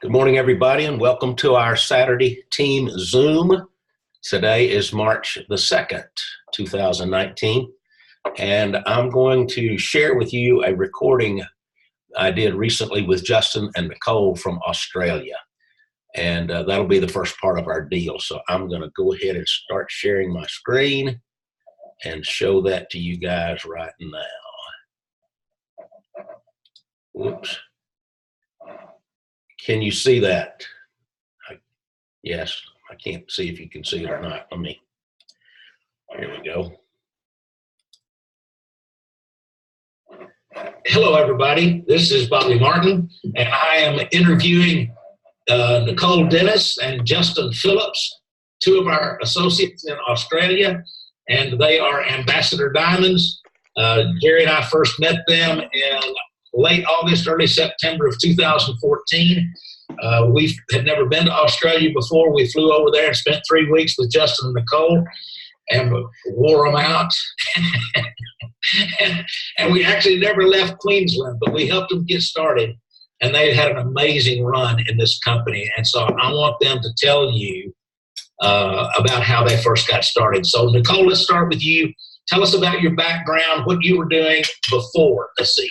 Good morning, everybody, and welcome to our Saturday Team Zoom. Today is March the 2nd, 2019, and I'm going to share with you a recording I did recently with Justin and Nicole from Australia, and that'll be the first part of our deal. So I'm going to go ahead and start sharing my screen and show that to you guys right now. Whoops. Can you see that? Yes, I can't see if you can see it or not. Here we go. Hello, everybody. This is Bobby Martin, and I am interviewing Nicole Dennis and Justin Phillips, two of our associates in Australia, and they are Ambassador Diamonds. Jerry and I first met them in late August, early September of 2014. We had never been to Australia before. We flew over there and spent 3 weeks with Justin and Nicole and wore them out. and we actually never left Queensland, but we helped them get started. And they had an amazing run in this company. And so I want them to tell you about how they first got started. So Nicole, let's start with you. Tell us about your background, what you were doing before ASEA.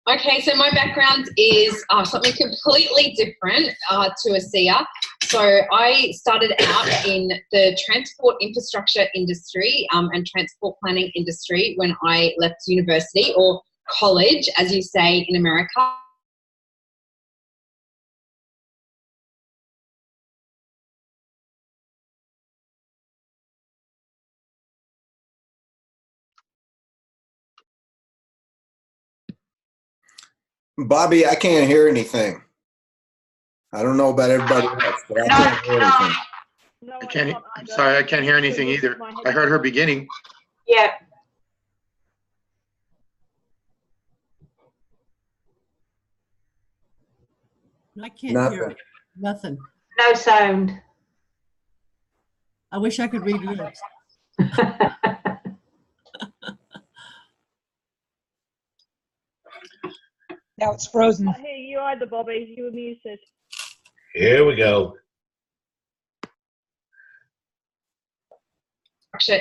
Okay, so my background is something completely different to ASEA. So I started out in the transport infrastructure industry and transport planning industry when I left university, or college, as you say in America. Bobby, I can't hear anything. I don't know about everybody else, but I can't hear anything. I'm sorry, I can't hear anything either. I heard her beginning. Yeah. I can't hear nothing. No sound. I wish I could read lips. Now it's frozen. Hey, you either, Bobby. You were muted. Here we go.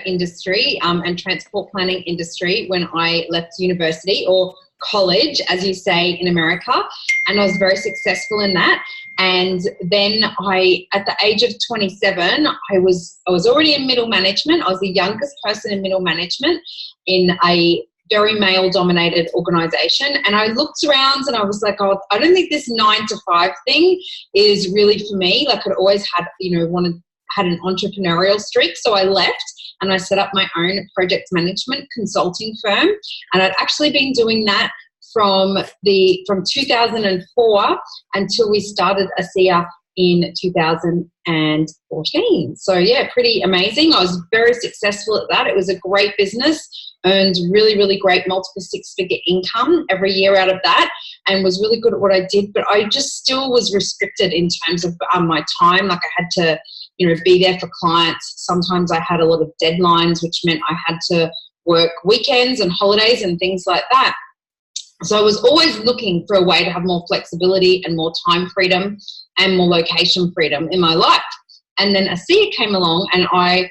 Industry and transport planning industry when I left university, or college, as you say in America, and I was very successful in that. And then at the age of 27, I was already in middle management. I was the youngest person in middle management in a very male-dominated organization, and I looked around and I was like, oh, I don't think this 9 to 5 thing is really for me. Like, I'd always had, had an entrepreneurial streak, so I left and I set up my own project management consulting firm, and I'd actually been doing that from 2004 until we started ASEA in 2014. So yeah, pretty amazing. I was very successful at that. It was a great business, earned really, really great multiple six-figure income every year out of that, and was really good at what I did, but I just still was restricted in terms of my time. Like, I had to, be there for clients. Sometimes I had a lot of deadlines, which meant I had to work weekends and holidays and things like that. So I was always looking for a way to have more flexibility and more time freedom and more location freedom in my life. And then ASEA came along, and I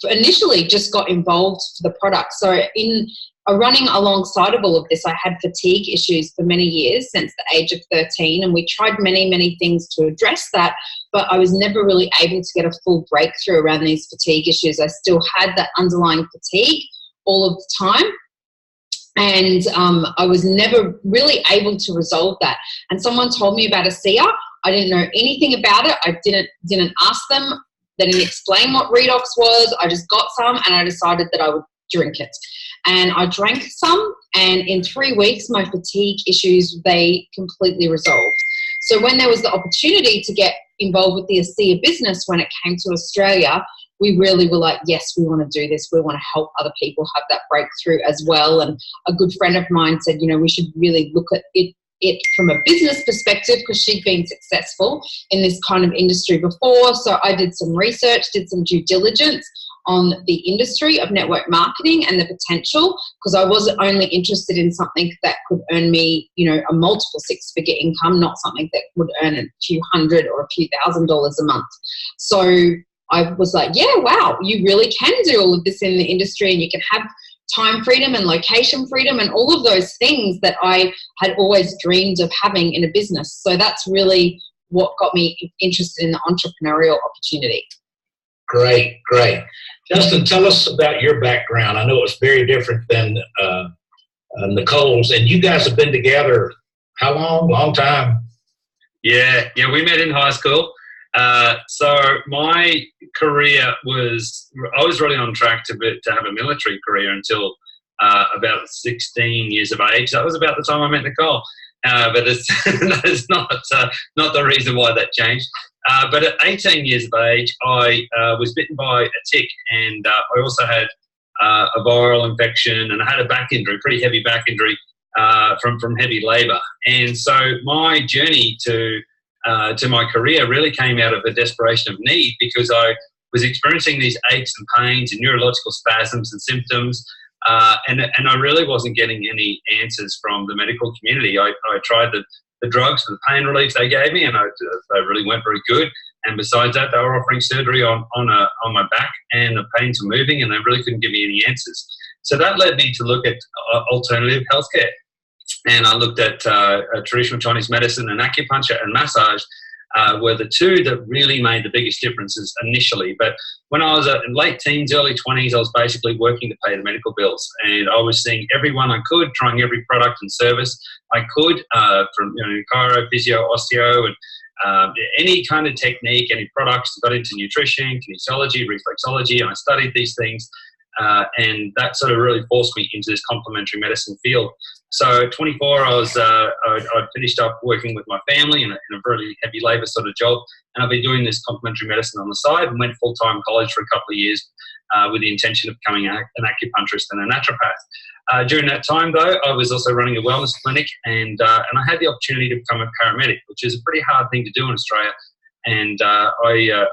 initially just got involved for the product. So in running alongside of all of this, I had fatigue issues for many years, since the age of 13, and we tried many, many things to address that, but I was never really able to get a full breakthrough around these fatigue issues. I still had that underlying fatigue all of the time, and I was never really able to resolve that. And someone told me about ASEA. I didn't know anything about it. I didn't ask them. They didn't explain what redox was. I just got some, and I decided that I would drink it. And I drank some, and in 3 weeks, my fatigue issues, they completely resolved. So when there was the opportunity to get involved with the ASEA business when it came to Australia, we really were like, yes, we want to do this. We want to help other people have that breakthrough as well. And a good friend of mine said, we should really look at it from a business perspective, because she'd been successful in this kind of industry before. So I did some research, did some due diligence on the industry of network marketing and the potential, because I wasn't only interested in something that could earn me, you know, a multiple six-figure income, not something that would earn a few hundred or a few $1,000s a month. So I was like, yeah, wow, you really can do all of this in the industry, and you can have time freedom and location freedom and all of those things that I had always dreamed of having in a business. So that's really what got me interested in the entrepreneurial opportunity. Great, great. Justin, tell us about your background. I know it's very different than Nicole's, and you guys have been together how long? Long time? Yeah, we met in high school. So my career was, I was really on track to have a military career until about 16 years of age. That was about the time I met Nicole. But that is not the reason why that changed. But at 18 years of age, I was bitten by a tick, and I also had a viral infection, and I had a back injury, pretty heavy back injury from heavy labour. And so my journey to my career really came out of a desperation of need, because I was experiencing these aches and pains and neurological spasms and symptoms, and I really wasn't getting any answers from the medical community. I tried the drugs for the pain relief they gave me, and they really weren't very good. And besides that, they were offering surgery on my back, and the pains were moving, and they really couldn't give me any answers. So that led me to look at alternative healthcare. And I looked at traditional Chinese medicine, and acupuncture and massage were the two that really made the biggest differences initially. But when I was in late teens, early 20s, I was basically working to pay the medical bills. And I was seeing everyone I could, trying every product and service I could, from chiro, physio, osteo, and any kind of technique, any products. Got into nutrition, kinesiology, reflexology, and I studied these things. And that sort of really forced me into this complementary medicine field. So at 24, I'd finished up working with my family in a really heavy labour sort of job, and I've been doing this complementary medicine on the side, and went full-time college for a couple of years with the intention of becoming an acupuncturist and a naturopath. During that time, though, I was also running a wellness clinic, and I had the opportunity to become a paramedic, which is a pretty hard thing to do in Australia. And I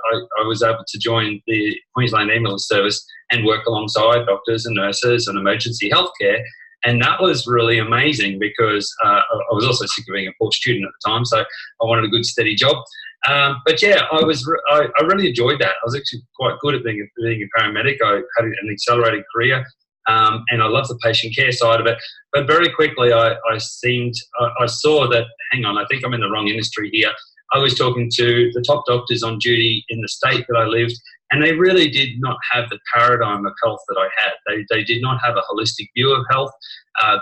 was able to join the Queensland Ambulance Service and work alongside doctors and nurses and emergency healthcare. And that was really amazing, because I was also sick of being a poor student at the time, so I wanted a good, steady job. But yeah, I really enjoyed that. I was actually quite good at being a paramedic. I had an accelerated career, and I loved the patient care side of it. But very quickly, I saw that, hang on, I think I'm in the wrong industry here. I was talking to the top doctors on duty in the state that I lived, and they really did not have the paradigm of health that I had. They did not have a holistic view of health.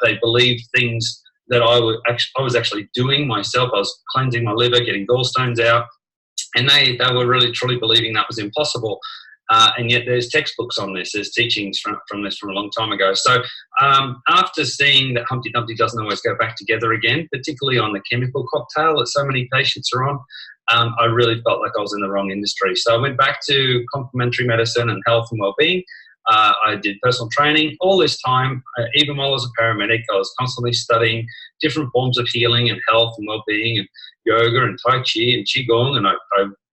They believed things that I was actually doing myself. I was cleansing my liver, getting gallstones out, and they were really truly believing that was impossible. And yet there's textbooks on this, there's teachings from this from a long time ago. So after seeing that Humpty Dumpty doesn't always go back together again, particularly on the chemical cocktail that so many patients are on, I really felt like I was in the wrong industry. So I went back to complementary medicine and health and wellbeing. I did personal training all this time. Even while I was a paramedic, I was constantly studying different forms of healing and health and wellbeing, and yoga and Tai Chi and Qigong. And I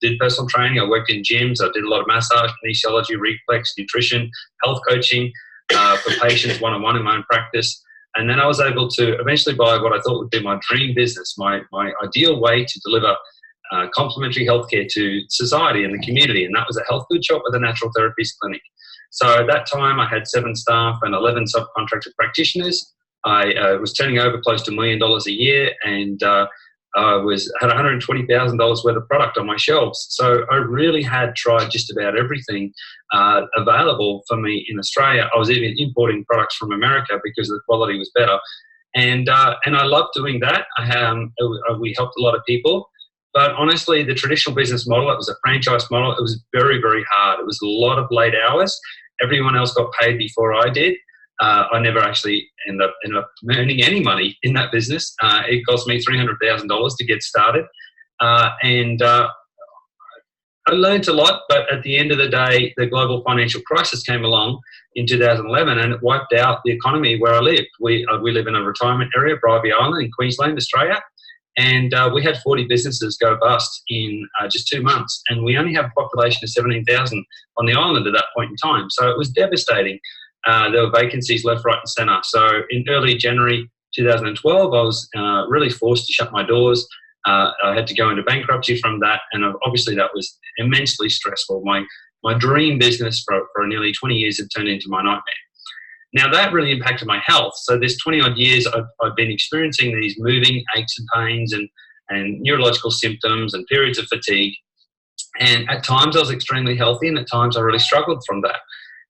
did personal training. I worked in gyms. I did a lot of massage, kinesiology, reflex, nutrition, health coaching for patients one-on-one in my own practice. And then I was able to eventually buy what I thought would be my dream business, my ideal way to deliver complementary healthcare to society and the community. And that was a health food shop with a natural therapies clinic. So at that time, I had 7 staff and 11 subcontracted practitioners. I was turning over close to $1 million a year, and I had $120,000 worth of product on my shelves. So I really had tried just about everything available for me in Australia. I was even importing products from America because the quality was better. And I loved doing that. We helped a lot of people. But honestly, the traditional business model, it was a franchise model. It was very, very hard. It was a lot of late hours. Everyone else got paid before I did. I never actually ended up earning any money in that business. It cost me $300,000 to get started. And I learned a lot, but at the end of the day, the global financial crisis came along in 2011, and it wiped out the economy where I lived. We live in a retirement area, Bribie Island in Queensland, Australia. And we had 40 businesses go bust in just 2 months. And we only have a population of 17,000 on the island at that point in time. So it was devastating. There were vacancies left, right and centre. So in early January 2012, I was really forced to shut my doors. I had to go into bankruptcy from that. And obviously that was immensely stressful. My dream business for nearly 20 years had turned into my nightmare. Now that really impacted my health. So this 20 odd years, I've been experiencing these moving aches and pains and neurological symptoms and periods of fatigue. And at times I was extremely healthy, and at times I really struggled from that.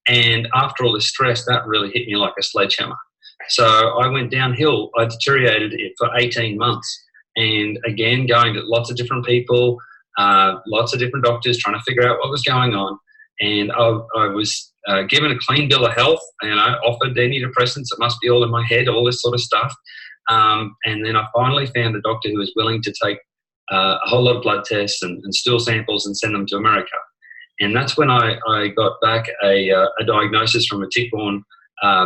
And after all the stress, that really hit me like a sledgehammer. So I went downhill. I deteriorated it for 18 months. And again, going to lots of different people, lots of different doctors, trying to figure out what was going on. And I was given a clean bill of health, and I offered antidepressants. It must be all in my head, all this sort of stuff. And then I finally found a doctor who was willing to take a whole lot of blood tests and stool samples and send them to America. And that's when I got back a diagnosis from a tick-borne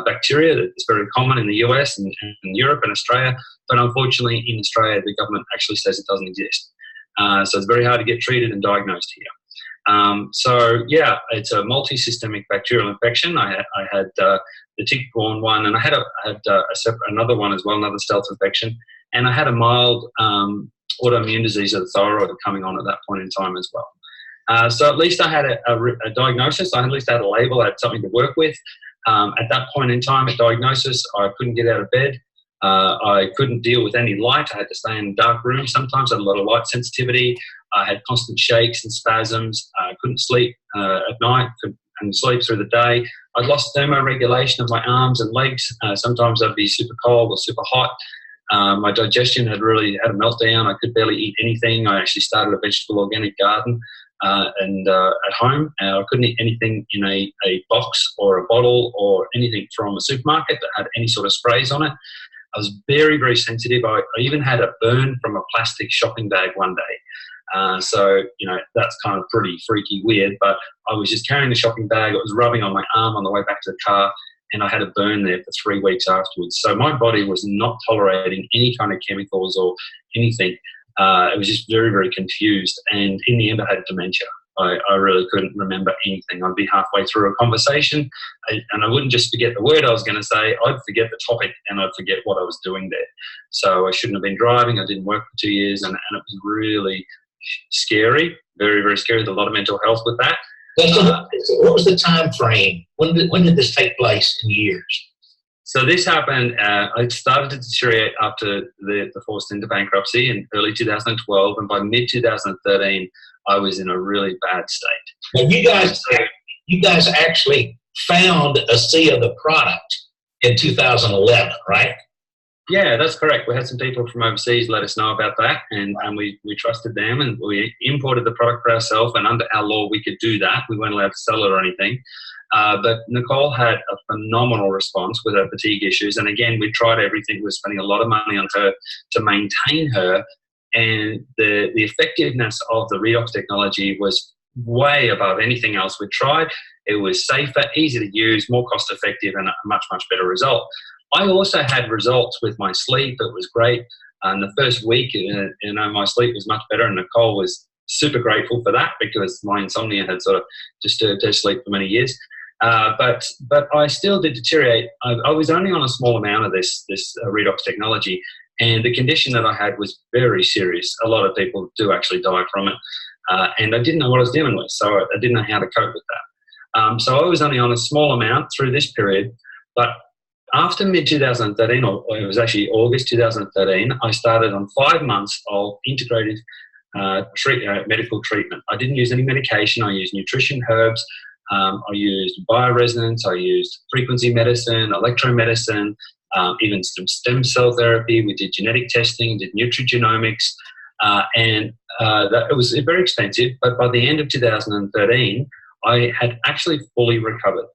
bacteria that's very common in the US and Europe and Australia. But unfortunately, in Australia, the government actually says it doesn't exist. So it's very hard to get treated and diagnosed here. So yeah, it's a multi-systemic bacterial infection. I had the tick-borne one, and I had another one as well, another stealth infection, and I had a mild autoimmune disease of the thyroid coming on at that point in time as well. So at least I had a diagnosis. I at least had a label. I had something to work with. At that point in time, at diagnosis, I couldn't get out of bed. I couldn't deal with any light. I had to stay in dark rooms sometimes. I had a lot of light sensitivity. I had constant shakes and spasms. I couldn't sleep at night and sleep through the day. I'd lost thermoregulation of my arms and legs. Sometimes I'd be super cold or super hot. My digestion had really had a meltdown. I could barely eat anything. I actually started a vegetable organic garden at home. I couldn't eat anything in a box or a bottle or anything from a supermarket that had any sort of sprays on it. I was very, very sensitive. I even had a burn from a plastic shopping bag one day. So, that's kind of pretty freaky weird, but I was just carrying the shopping bag. It was rubbing on my arm on the way back to the car, and I had a burn there for 3 weeks afterwards. So my body was not tolerating any kind of chemicals or anything. It was just very, very confused. And in the end, I had dementia. I really couldn't remember anything. I'd be halfway through a conversation and I wouldn't just forget the word I was going to say, I'd forget the topic and I'd forget what I was doing there. So I shouldn't have been driving. I didn't work for 2 years and it was really scary, very, very scary. There's a lot of mental health with that. What was the time frame? When did this take place in years? So this happened, I started to deteriorate after the forced into bankruptcy in early 2012, and by mid-2013, I was in a really bad state. Now you guys actually found a sea of the product in 2011, right? Yeah, that's correct. We had some people from overseas let us know about that, and we trusted them, and we imported the product for ourselves, and under our law, we could do that. We weren't allowed to sell it or anything. But Nicole had a phenomenal response with her fatigue issues. And again, we tried everything. We were spending a lot of money on her to maintain her. And the effectiveness of the redox technology was way above anything else we tried. It was safer, easy to use, more cost effective, and a much, much better result. I also had results with my sleep. It was great. And the first week, my sleep was much better. And Nicole was super grateful for that because my insomnia had sort of disturbed her sleep for many years. But I still did deteriorate. I was only on a small amount of this redox technology, and the condition that I had was very serious. A lot of people do actually die from it, and I didn't know what I was dealing with, so I didn't know how to cope with that. So I was only on a small amount through this period, but after mid-2013, or it was actually August 2013, I started on 5 months of integrated medical treatment. I didn't use any medication. I used nutrition, herbs. I used bioresonance, I used frequency medicine, electromedicine, even some stem cell therapy. We did genetic testing, did nutrigenomics, and it was very expensive. But by the end of 2013, I had actually fully recovered,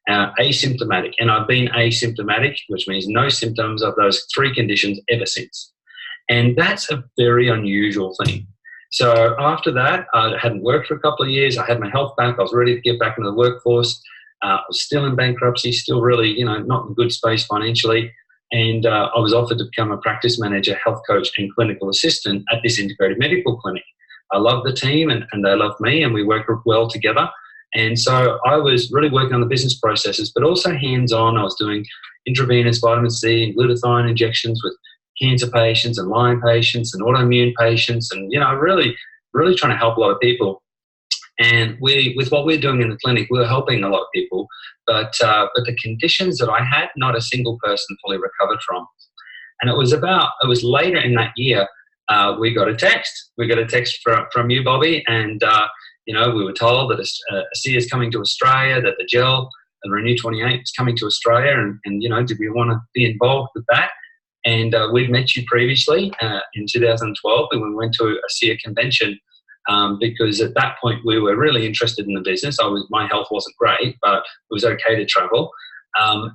asymptomatic. And I've been asymptomatic, which means no symptoms of those 3 conditions ever since. And that's a very unusual thing. So after that, I hadn't worked for a couple of years. I had my health back. I was ready to get back into the workforce. I was still in bankruptcy, still really, not in good space financially. And I was offered to become a practice manager, health coach, and clinical assistant at this integrated medical clinic. I love the team and they love me, and we work well together. And so I was really working on the business processes, but also hands-on. I was doing intravenous vitamin C and glutathione injections with cancer patients and Lyme patients and autoimmune patients, and, really, really trying to help a lot of people. And with what we're doing in the clinic, we're helping a lot of people, but the conditions that I had, not a single person fully recovered from. And it was later in that year, we got a text. We got a text from you, Bobby, and we were told that ASEA is coming to Australia, that the gel and Renew 28 is coming to Australia, and did we want to be involved with that? And we'd met you previously in 2012 when we went to a ASEA convention, because at that point we were really interested in the business. My health wasn't great, but it was okay to travel.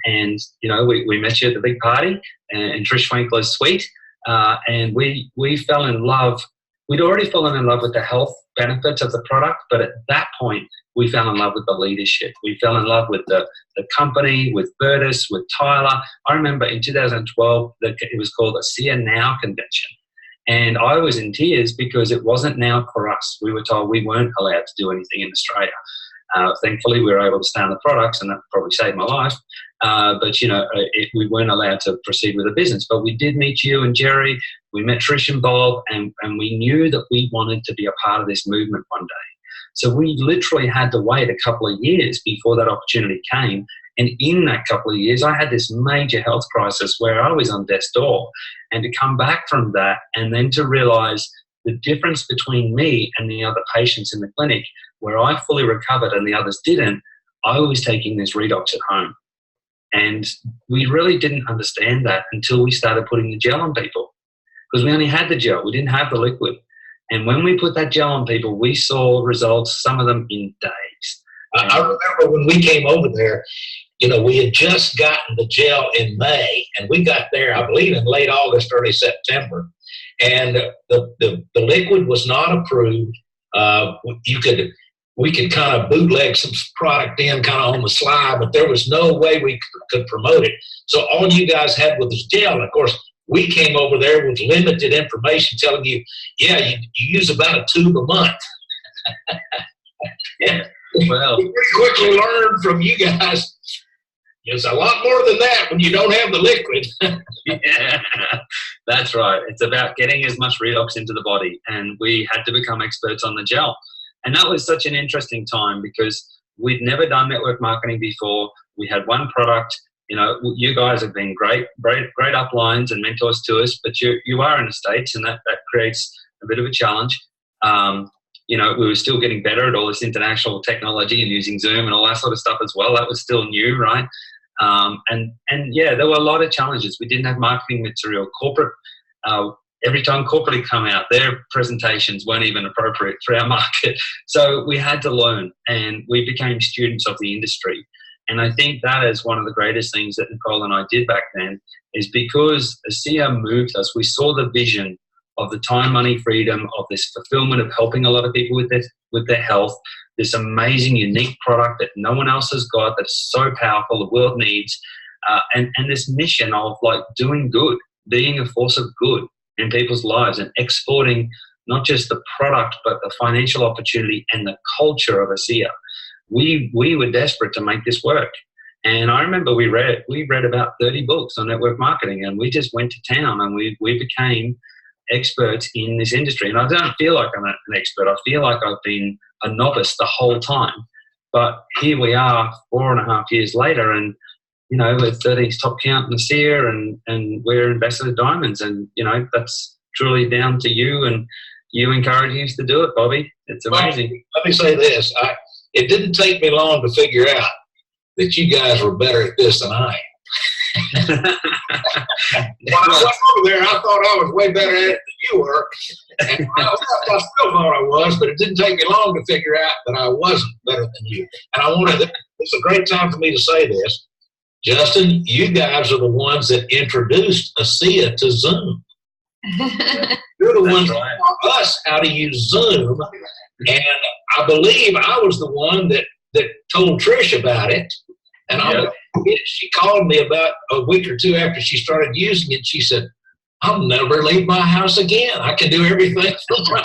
And we met you at the big party in Trish Winkler's suite, and we fell in love. We'd already fallen in love with the health benefits of the product, but at that point we fell in love with the leadership. We fell in love with the company, with Bertus, with Tyler. I remember in 2012 that it was called ASEA Now Convention. And I was in tears because it wasn't now for us. We were told we weren't allowed to do anything in Australia. Thankfully, we were able to stay on the products, and that probably saved my life. But we weren't allowed to proceed with the business. But we did meet you and Jerry. We met Trish and Bob, and we knew that we wanted to be a part of this movement one day. So we literally had to wait a couple of years before that opportunity came. And in that couple of years, I had this major health crisis where I was on death's door. And to come back from that and then to realize the difference between me and the other patients in the clinic, where I fully recovered and the others didn't, I was taking this redox at home. And we really didn't understand that until we started putting the gel on people, because we only had the gel. We didn't have the liquid. And when we put that gel on people, we saw results, some of them in days. I remember when we came over there, we had just gotten the gel in May, and we got there, I believe, in late August, early September. And the liquid was not approved. We could kind of bootleg some product in kind of on the slide, but there was no way we could promote it. So all you guys had was gel. And of course, we came over there with limited information telling you, you use about a tube a month. Yeah. Well, we quickly learned from you guys, it's a lot more than that when you don't have the liquid. Yeah, that's right. It's about getting as much redox into the body, and we had to become experts on the gel. And that was such an interesting time because we'd never done network marketing before. We had one product. You guys have been great uplines and mentors to us, but you are in the States, and that creates a bit of a challenge. We were still getting better at all this international technology and using Zoom and all that sort of stuff as well. That was still new, right? There were a lot of challenges. We didn't have marketing material. Corporate, every time corporate had come out, their presentations weren't even appropriate for our market. So we had to learn, and we became students of the industry. And I think that is one of the greatest things that Nicole and I did back then, is because ASEA moved us. We saw the vision of the time, money, freedom, of this fulfillment of helping a lot of people with their health, this amazing, unique product that no one else has got, that's so powerful, the world needs, and this mission of doing good, being a force of good in people's lives, and exporting not just the product, but the financial opportunity and the culture of ASEA. We were desperate to make this work. And I remember we read about 30 books on network marketing, and we just went to town, and we became experts in this industry. And I don't feel like I'm an expert. I feel like I've been a novice the whole time. But here we are 4.5 years later, and we're 30th top count in ASEA, and we're Ambassador Diamonds, and that's truly down to you and you encouraging us to do it, Bobby. It's amazing. Well, let me say this. It didn't take me long to figure out that you guys were better at this than I am. When I went over there, I thought I was way better at it than you were. And I still thought I was, but it didn't take me long to figure out that I wasn't better than you. And it's a great time for me to say this. Justin, you guys are the ones that introduced ASEA to Zoom. You're the ones that taught us how to use Zoom. And I believe I was the one that told Trish about it. And I She called me about a week or two after she started using it. She said, "I'll never leave my house again. I can do everything from my."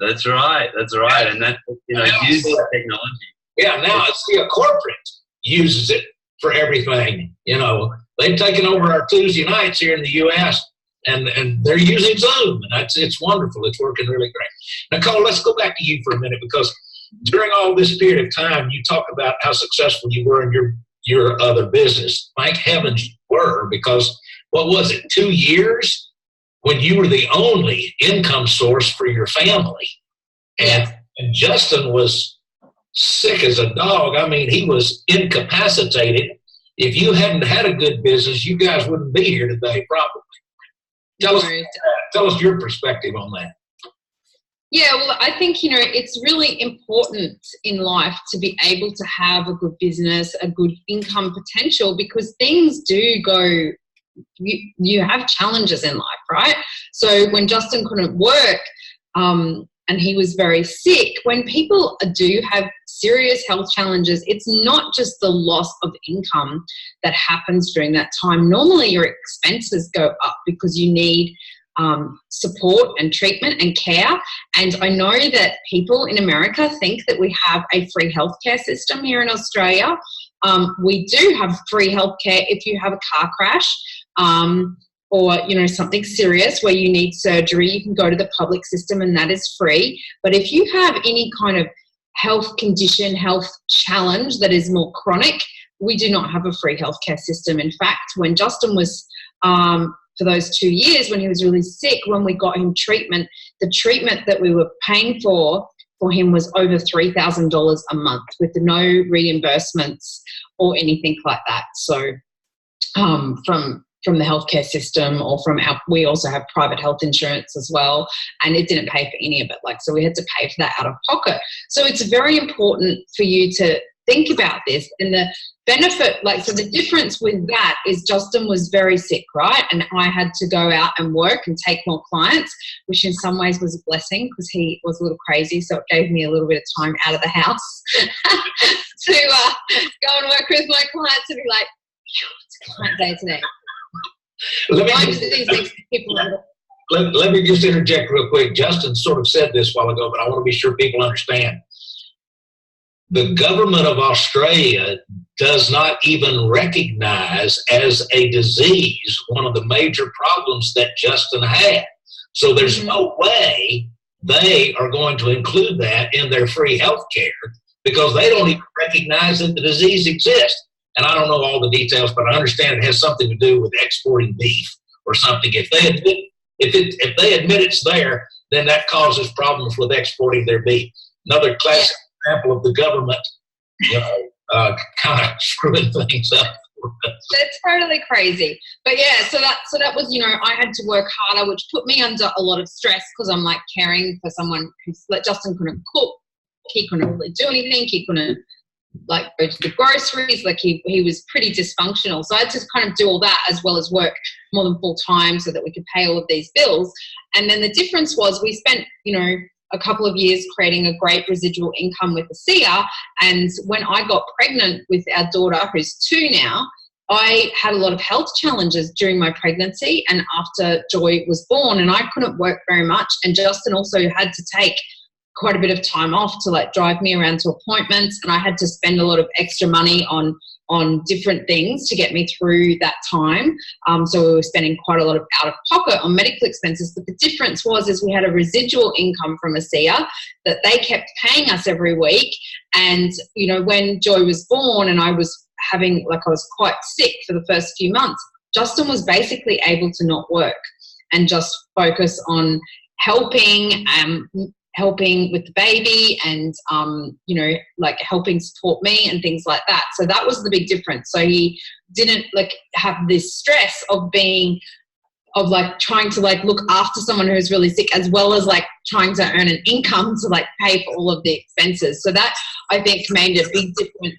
That's right. That's right. And that, using technology. Yeah, now I see a corporate uses it for everything. They've taken over our Tuesday nights here in the U.S. and they're using Zoom, and it's wonderful. It's working really great. Nicole, let's go back to you for a minute, because during all this period of time, you talk about how successful you were in your other business. Thank heavens you were, because what was it, 2 years when you were the only income source for your family, and Justin was sick as a dog. I mean, he was incapacitated. If you hadn't had a good business, you guys wouldn't be here today, probably. Tell us your perspective on that. Yeah, well, I think, it's really important in life to be able to have a good business, a good income potential, because things do go, you have challenges in life, right? So when Justin couldn't work, and he was very sick, when people do have serious health challenges, it's not just the loss of income that happens during that time. Normally your expenses go up because you need support and treatment and care. And I know that people in America think that we have a free healthcare system here in Australia. We do have free healthcare if you have a car crash, or something serious where you need surgery. You can go to the public system and that is free. But if you have any kind of health condition, health challenge that is more chronic, we do not have a free healthcare system. In fact, when Justin was for those 2 years when he was really sick, when we got him treatment, the treatment that we were paying for him was over $3,000 a month with no reimbursements or anything like that. So from the healthcare system, or we also have private health insurance as well, and it didn't pay for any of it. So we had to pay for that out of pocket. So it's very important for you to think about this, and the benefit, so the difference with that is Justin was very sick, right? And I had to go out and work and take more clients, which in some ways was a blessing because he was a little crazy. So it gave me a little bit of time out of the house to go and work with my clients and be like, it's client day today. Let me just interject real quick. Justin sort of said this a while ago, but I want to be sure people understand. The government of Australia does not even recognize as a disease one of the major problems that Justin had. So there's no way they are going to include that in their free health care, because they don't even recognize that the disease exists. And I don't know all the details, but I understand it has something to do with exporting beef or something. If they admit it's there, then that causes problems with exporting their beef. Another classic example of the government, kind of screwing things up. That's totally crazy. But yeah, so that was, I had to work harder, which put me under a lot of stress because I'm caring for someone Justin couldn't cook. He couldn't really do anything. He couldn't go to the groceries. He was pretty dysfunctional. So I had to kind of do all that as well as work more than full time so that we could pay all of these bills. And then the difference was we spent, a couple of years creating a great residual income with ASEA. And when I got pregnant with our daughter, who's 2 now, I had a lot of health challenges during my pregnancy and after Joy was born, and I couldn't work very much. And Justin also had to take quite a bit of time off to drive me around to appointments, and I had to spend a lot of extra money on different things to get me through that time. So we were spending quite a lot of out of pocket on medical expenses. But the difference was we had a residual income from ASEA that they kept paying us every week. And, when Joy was born and I was I was quite sick for the first few months, Justin was basically able to not work and just focus on helping with the baby and, helping support me and things like that. So that was the big difference. So he didn't have this stress of trying to look after someone who's really sick, as well as trying to earn an income to pay for all of the expenses. So that I think made a big difference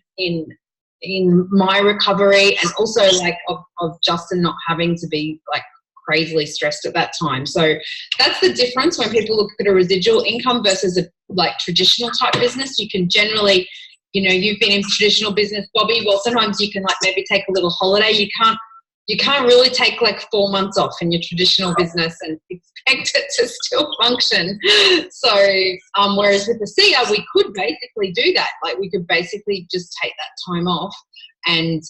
in my recovery, and also of Justin not having to be crazily stressed at that time. So that's the difference when people look at a residual income versus a traditional type business. You can generally you've been in traditional business, Bobby. Well, sometimes you can like maybe take a little holiday. You can't really take like 4 months off in your traditional business and expect it to still function. So, whereas with the SIA, we could basically do that. Like we could basically just take that time off and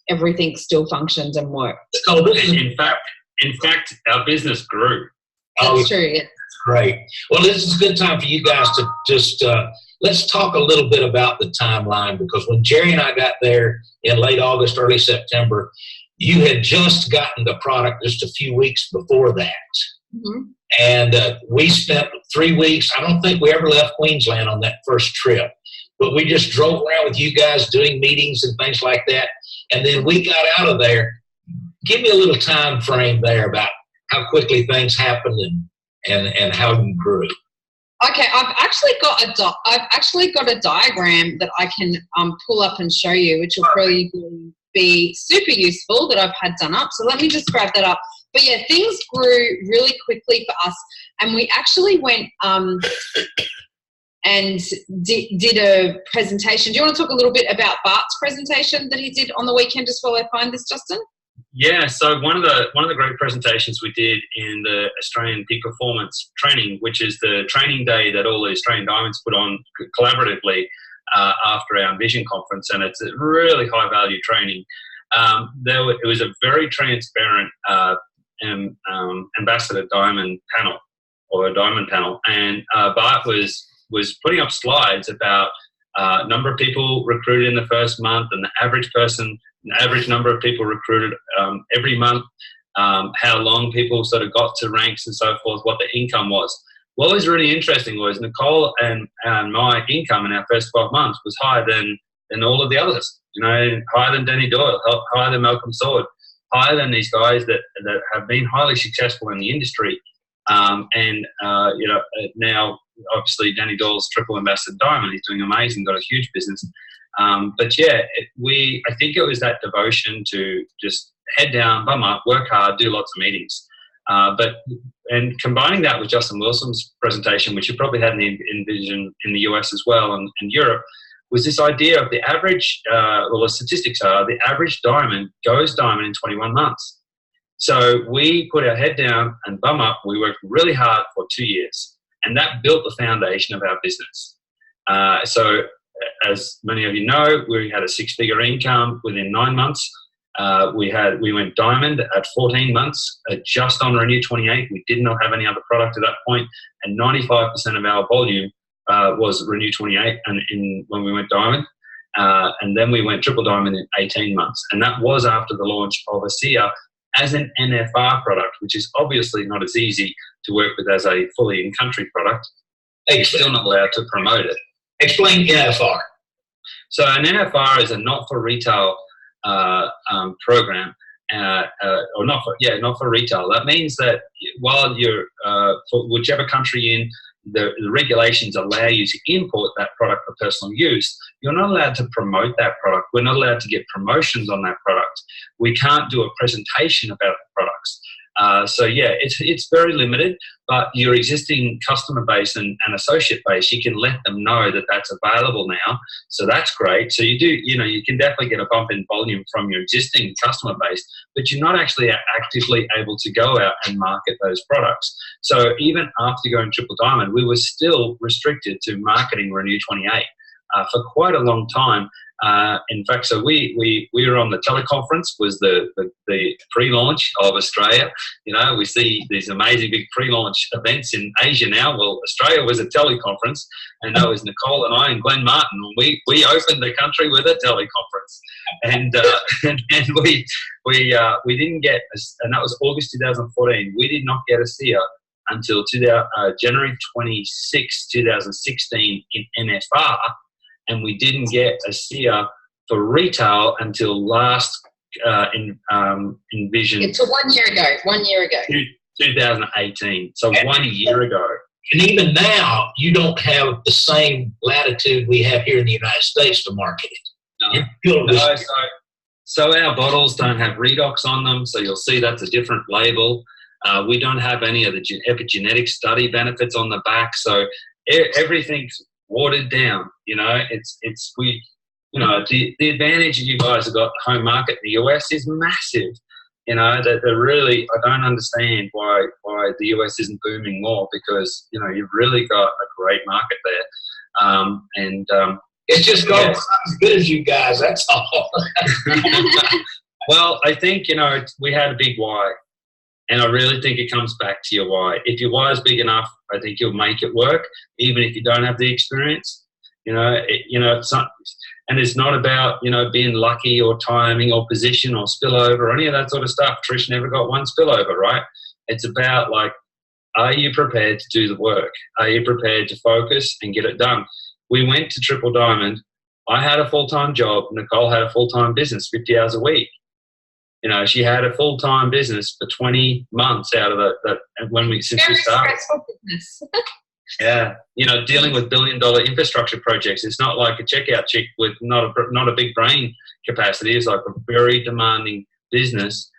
everything still functions and works. In fact, our business grew. That's true. Yeah. Great. Well, this is a good time for you guys to just let's talk a little bit about the timeline, because when Jerry and I got there in late August, early September, you had just gotten the product just a few weeks before that. Mm-hmm. And we spent 3 weeks. I don't think we ever left Queensland on that first trip, but we just drove around with you guys doing meetings and things like that. And then we got out of there. Give me a little time frame there about how quickly things happened and how you grew. Okay, I've actually got a diagram that I can pull up and show you, which will probably be super useful, that I've had done up. So let me just grab that up. But yeah, things grew really quickly for us, and we actually went and did a presentation. Do you want to talk a little bit about Bart's presentation that he did on the weekend, just while I find this, Justin? Yeah, so one of the great presentations we did in the Australian Peak Performance Training, which is the training day that all the Australian Diamonds put on collaboratively after our Vision conference, and it's a really high value training. It was a very transparent Ambassador Diamond panel, or a diamond panel, and Bart was putting up slides about number of people recruited in the first month, and the average number of people recruited every month, how long people sort of got to ranks and so forth, what the income was. What was really interesting was Nicole and my income in our first 12 months was higher than all of the others, higher than Danny Doyle, higher than Malcolm Sword, higher than these guys that have been highly successful in the industry. Now obviously Danny Doyle's triple Ambassador Diamond, he's doing amazing, got a huge business. But yeah, I think it was that devotion to just head down, bum up, work hard, do lots of meetings. And combining that with Justin Wilson's presentation, which you probably had in Vision in the US as well and Europe, was this idea of the average, the statistics are the average diamond goes diamond in 21 months. So we put our head down and bum up. We worked really hard for 2 years, and that built the foundation of our business. So as many of you know, we had a 6-figure income within 9 months. We went diamond at 14 months, just on Renew 28. We did not have any other product at that point, and 95% of our volume was Renew 28 when we went diamond. And then we went triple diamond in 18 months. And that was after the launch of a SIA as an NFR product, which is obviously not as easy to work with as a fully in-country product. You're still not allowed to promote it. Explain NFR. So an NFR is a not-for-retail program, or not for retail. That means that while you're for whichever country you're in, the regulations allow you to import that product for personal use. You're not allowed to promote that product. We're not allowed to get promotions on that product. We can't do a presentation about the products. So yeah, it's very limited, but your existing customer base and associate base, you can let them know that that's available now. So that's great. So you can definitely get a bump in volume from your existing customer base, but you're not actually actively able to go out and market those products. So even after going triple diamond, we were still restricted to marketing Renew 28 for quite a long time. In fact, so we were on the teleconference, was the pre-launch of Australia. We see these amazing big pre-launch events in Asia now. Well, Australia was a teleconference, and that was Nicole and I and Glenn Martin. We opened the country with a teleconference, and we didn't get, and that was August 2014. We did not get a SIA until January 26, 2016 in NFR. And we didn't get a SIA for retail until last in Vision. It's 1 year ago. 1 year ago. 2018. So 1 year ago. And even now, you don't have the same latitude we have here in the United States to market it. No. So our bottles don't have redox on them, so you'll see that's a different label. We don't have any of the epigenetic study benefits on the back, so everything's watered down. The advantage that you guys have got, the home market in the US is massive. That really, I don't understand why the US isn't booming more, because, you've really got a great market there. It's just not as good as you guys, that's all. Well, I think, we had a big why. And I really think it comes back to your why. If your why is big enough, I think you'll make it work, even if you don't have the experience. It's not, and it's not about, being lucky or timing or position or spillover or any of that sort of stuff. Trish never got one spillover, right? It's about, are you prepared to do the work? Are you prepared to focus and get it done? We went to Triple Diamond. I had a full-time job. Nicole had a full-time business, 50 hours a week. She had a full-time business for 20 months out of since we started. Very stressful business. Yeah, dealing with billion-dollar infrastructure projects. It's not like a checkout chick with not a big brain capacity. It's like a very demanding business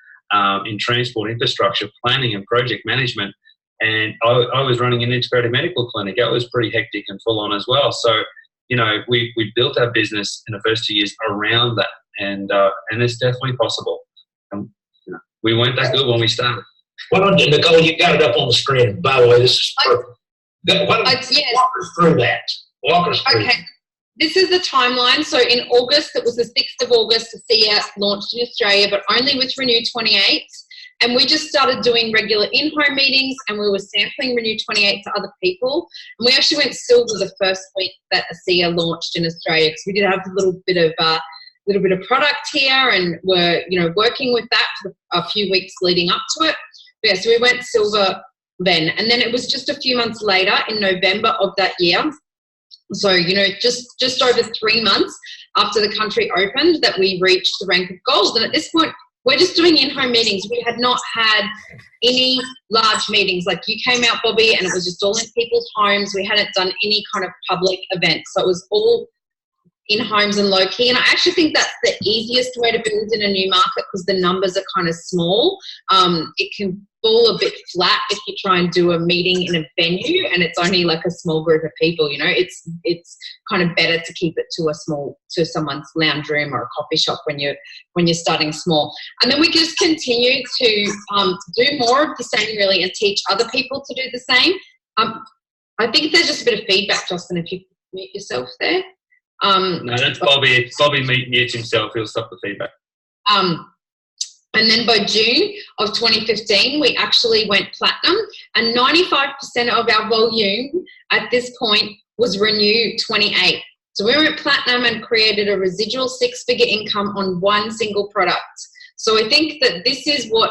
in transport infrastructure planning and project management. And I was running an integrated medical clinic. That was pretty hectic and full on as well. So, we built our business in the first 2 years around that, and it's definitely possible. We weren't that good when we started. Why don't you, Nicole, you got it up on the screen. By the way, this is perfect. Walk us through that. Walk us through. Okay. This is the timeline. So in August, it was the 6th of August, the SIA launched in Australia, but only with Renew 28. And we just started doing regular in-home meetings, and we were sampling Renew 28 to other people. And we actually went silver the first week that SIA launched in Australia, because we did have a little bit of product here, and were working with that for a few weeks leading up to it. But yeah, so we went silver then, and then it was just a few months later in November of that year. So just over 3 months after the country opened, that we reached the rank of gold. And at this point, we're just doing in-home meetings. We had not had any large meetings. Like, you came out, Bobby, and it was just all in people's homes. We hadn't done any kind of public events. So it was all in homes and low key. And I actually think that's the easiest way to build in a new market, because the numbers are kind of small. It can fall a bit flat if you try and do a meeting in a venue and it's only like a small group of people. It's kind of better to keep it to someone's lounge room or a coffee shop when you're starting small. And then we just continue to do more of the same, really, and teach other people to do the same. I think there's just a bit of feedback, Justin, if you mute yourself there. No, that's Bobby. Bobby mutes himself. He'll stop the feedback. And then by June of 2015, we actually went platinum, and 95% of our volume at this point was Renew 28. So we went platinum and created a residual 6-figure income on one single product. So I think that this is what,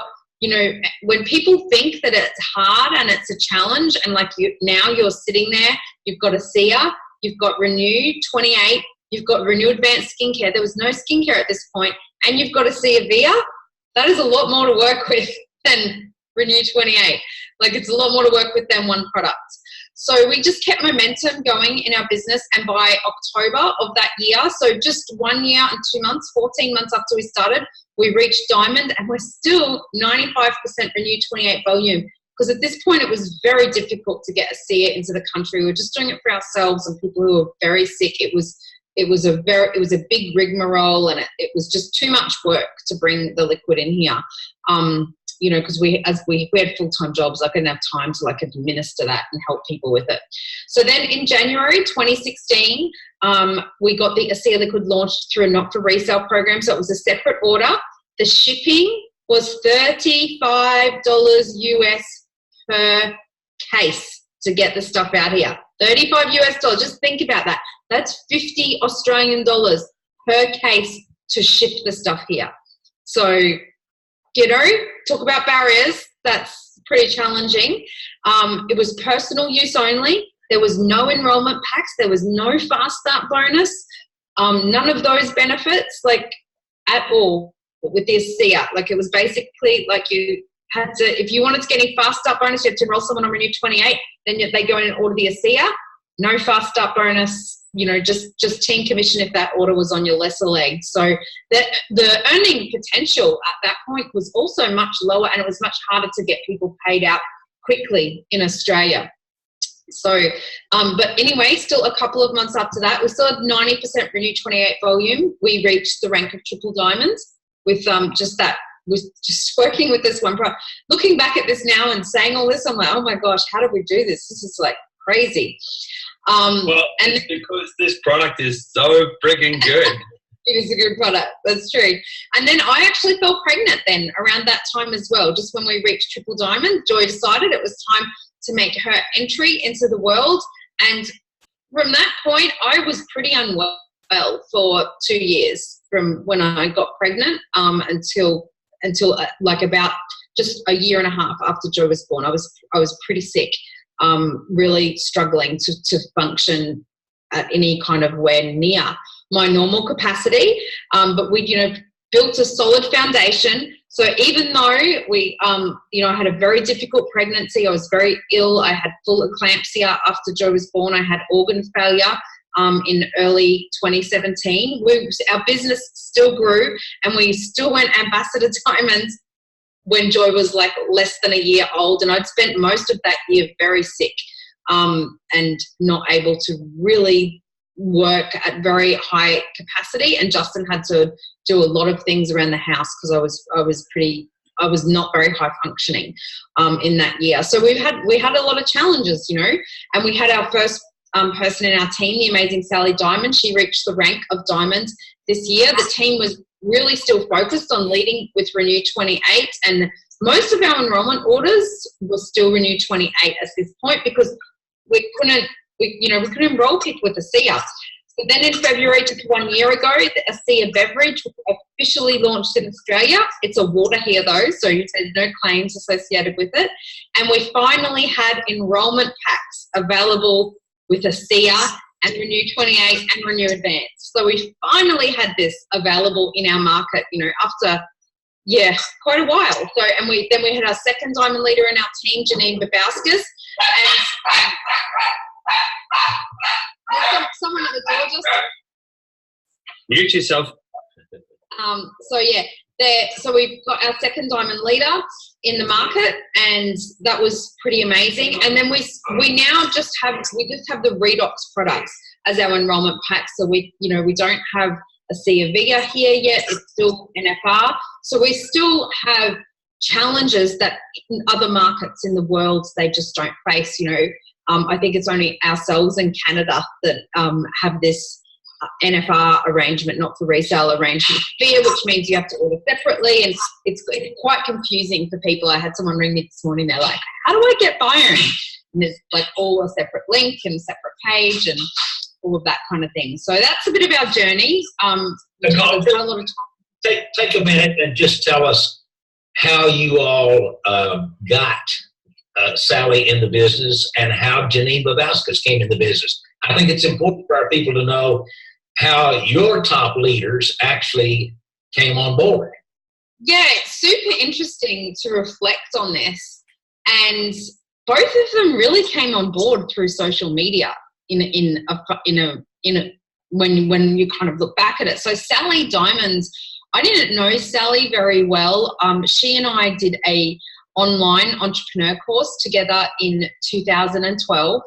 when people think that it's hard and it's a challenge, and now you're sitting there, you've got a SIA, you've got Renew 28, you've got Renew Advanced Skincare. There was no skincare at this point, and you've got a SIA VIA. That is a lot more to work with than Renew 28. It's a lot more to work with than one product. So we just kept momentum going in our business, and by October of that year, so just 1 year and 2 months, 14 months after we started, we reached diamond, and we're still 95% Renew 28 volume. Because at this point, it was very difficult to get a SIA into the country. We were just doing it for ourselves and people who were very sick. It was a big rigmarole, and it was just too much work to bring the liquid in here. Because we had full-time jobs, I couldn't have time to administer that and help people with it. So then in January 2016, we got the SIA liquid launched through a not-for-resale program. So it was a separate order. The shipping was $35 US per case to get the stuff out here. $35 US. Just think about that. That's 50 Australian dollars per case to ship the stuff here. So, talk about barriers. That's pretty challenging. It was personal use only. There was no enrollment packs. There was no fast start bonus. None of those benefits, at all with the SIA. It was basically you had to, if you wanted to get any fast start bonus, you had to enroll someone on Renew 28, then they go in and order the SIA. No fast start bonus, just team commission if that order was on your lesser leg. So the earning potential at that point was also much lower, and it was much harder to get people paid out quickly in Australia. So, but anyway, still a couple of months after that, we still had 90% Renew 28 volume. We reached the rank of triple diamonds with just working with this one product. Looking back at this now and saying all this, I'm like, oh my gosh, how did we do this? This is like crazy. Well, and it's because this product is so freaking good. It is a good product. That's true. And then I actually fell pregnant then around that time as well. Just when we reached triple diamond, Joy decided it was time to make her entry into the world. And from that point, I was pretty unwell for 2 years from when I got pregnant until like about just a year and a half after Joy was born. I was pretty sick, really struggling to function at any kind of where near my normal capacity. But we, built a solid foundation. So even though we, I had a very difficult pregnancy, I was very ill, I had full eclampsia after Joe was born, I had organ failure in early 2017. Our business still grew and we still went Ambassador Diamonds when Joy was like less than a year old. And I'd spent most of that year very sick and not able to really work at very high capacity, and Justin had to do a lot of things around the house because I was not very high functioning in that year. So we had a lot of challenges, and we had our first person in our team, the amazing Sally Diamond. She reached the rank of diamond this year. The team was really still focused on leading with Renew 28, and most of our enrollment orders were still Renew 28 at this point because we couldn't enroll people with ASEA. So then in February, just 1 year ago, the ASEA beverage officially launched in Australia. It's a water here though, so there's no claims associated with it. And we finally had enrollment packs available with ASEA and Renew 28 and Renew Advanced. So we finally had this available in our market, after quite a while. So and then we had our second diamond leader in our team, Janine Babauskas, and someone at the door just mute yourself. So we've got our second diamond leader in the market, and that was pretty amazing. And then we now just have the Redox products as our enrollment pack. So we don't have a ASEA Vega here yet. It's still NFR. So we still have challenges that in other markets in the world they just don't face. I think it's only ourselves in Canada that have this NFR arrangement, not for resale arrangement fee, which means you have to order separately, and it's quite confusing for people. I had someone ring me this morning. They're like, "How do I get Byron?" And there's like all a separate link and separate page and all of that kind of thing. So that's a bit of our journey. Nicole, take a minute and just tell us how you all got Sally in the business and how Janine Babauskas came in the business. I think it's important for our people to know how your top leaders actually came on board. Yeah, it's super interesting to reflect on this. And both of them really came on board through social media when you kind of look back at it. So Sally Diamonds, I didn't know Sally very well. She and I did a online entrepreneur course together in 2012,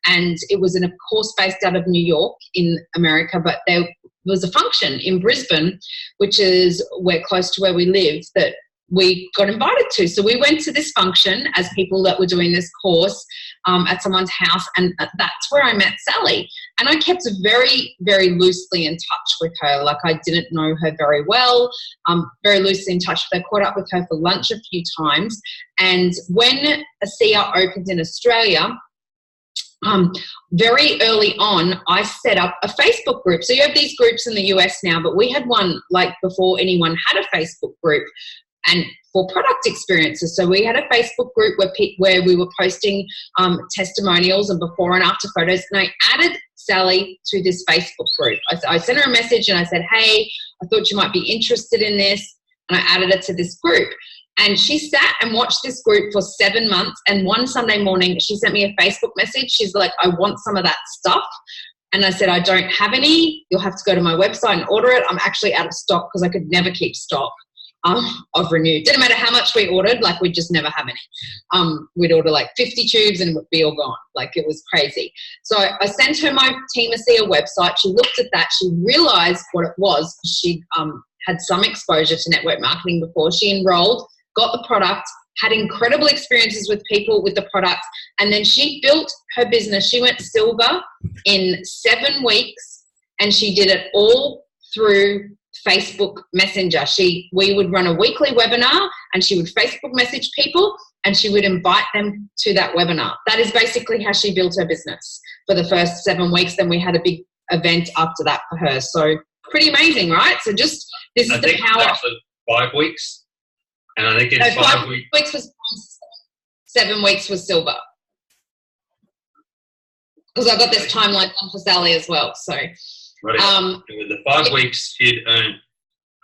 and it was a course based out of New York in America, but there was a function in Brisbane, which is close to where we live, that we got invited to. So we went to this function as people that were doing this course at someone's house, and that's where I met Sally. And I kept very, very loosely in touch with her. Like, I didn't know her very well, very loosely in touch with her, caught up with her for lunch a few times. And when ASEA opened in Australia, very early on, I set up a Facebook group. So you have these groups in the US now, but we had one like before anyone had a Facebook group, and for product experiences. So we had a Facebook group where we were posting testimonials and before and after photos, and I added Sally to this Facebook group. I sent her a message and I said, "Hey, I thought you might be interested in this," and I added her to this group. And she sat and watched this group for 7 months, and one Sunday morning she sent me a Facebook message. She's like, "I want some of that stuff." And I said, "I don't have any. You'll have to go to my website and order it. I'm actually out of stock," because I could never keep stock of Renew. Didn't matter how much we ordered, like we'd just never have any. We'd order like 50 tubes and it would be all gone. Like it was crazy. So I sent her my Team Asia website. She looked at that. She realized what it was. She had some exposure to network marketing before. She enrolled, got the product, had incredible experiences with people with the product, and then she built her business. She went silver in 7 weeks, and she did it all through Facebook Messenger. We would run a weekly webinar, and she would Facebook message people, and she would invite them to that webinar. That is basically how she built her business for the first 7 weeks. Then we had a big event after that for her. So pretty amazing, right? So just this is the power. Actually 5 weeks. And I think it's 5 weeks. Was 7 weeks was silver. Because I got this timeline done for Sally as well. So, with the 5 weeks, she'd earned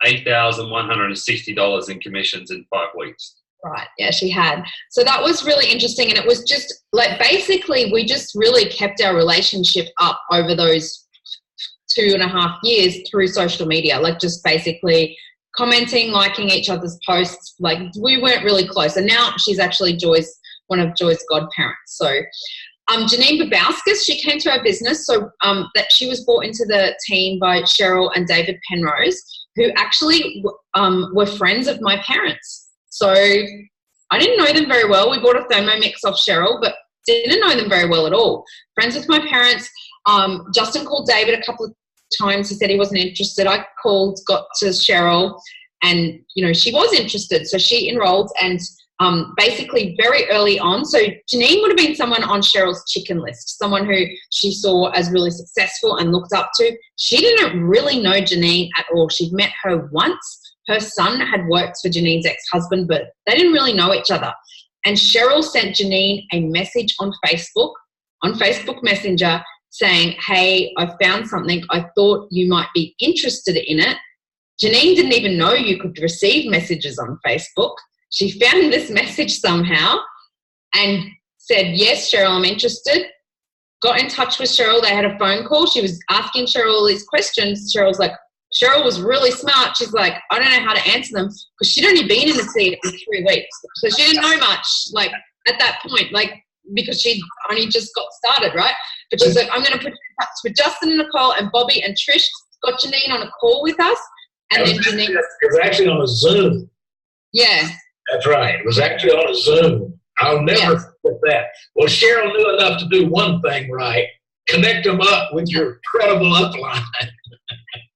$8,160 in commissions in 5 weeks. Right. Yeah, she had. So that was really interesting. And it was just like basically we just really kept our relationship up over those 2.5 years through social media, like just basically commenting, liking each other's posts. Like we weren't really close. And now she's actually one of Joy's godparents. So Janine Babauskas, she came to our business. So that she was brought into the team by Cheryl and David Penrose, who actually were friends of my parents. So I didn't know them very well. We bought a Thermomix off Cheryl, but didn't know them very well at all. Friends with my parents. Justin called David a couple of times. He said he wasn't interested. I called, got to Cheryl, and she was interested. So she enrolled, and basically very early on. So Janine would have been someone on Cheryl's chicken list, someone who she saw as really successful and looked up to. She didn't really know Janine at all. She'd met her once. Her son had worked for Janine's ex-husband, but they didn't really know each other. And Cheryl sent Janine a message on Facebook Messenger, saying, hey, I found something. I thought you might be interested in it. Janine didn't even know you could receive messages on Facebook. She found this message somehow and said, yes, Cheryl, I'm interested. Got in touch with Cheryl. They had a phone call. She was asking Cheryl all these questions. Cheryl was really smart. She's like, I don't know how to answer them, because she'd only been in the seat for 3 weeks. So she didn't know much, like, at that point, like, because she'd only just got started, right? But she's like, I'm going to put you in touch with Justin and Nicole and Bobby and Trish. Got Janine on a call with us. And then Janine. It was actually on a Zoom. Yeah. That's right. It was actually on a Zoom. I'll never forget that. Well, Cheryl knew enough to do one thing right. Connect them up with your credible upline.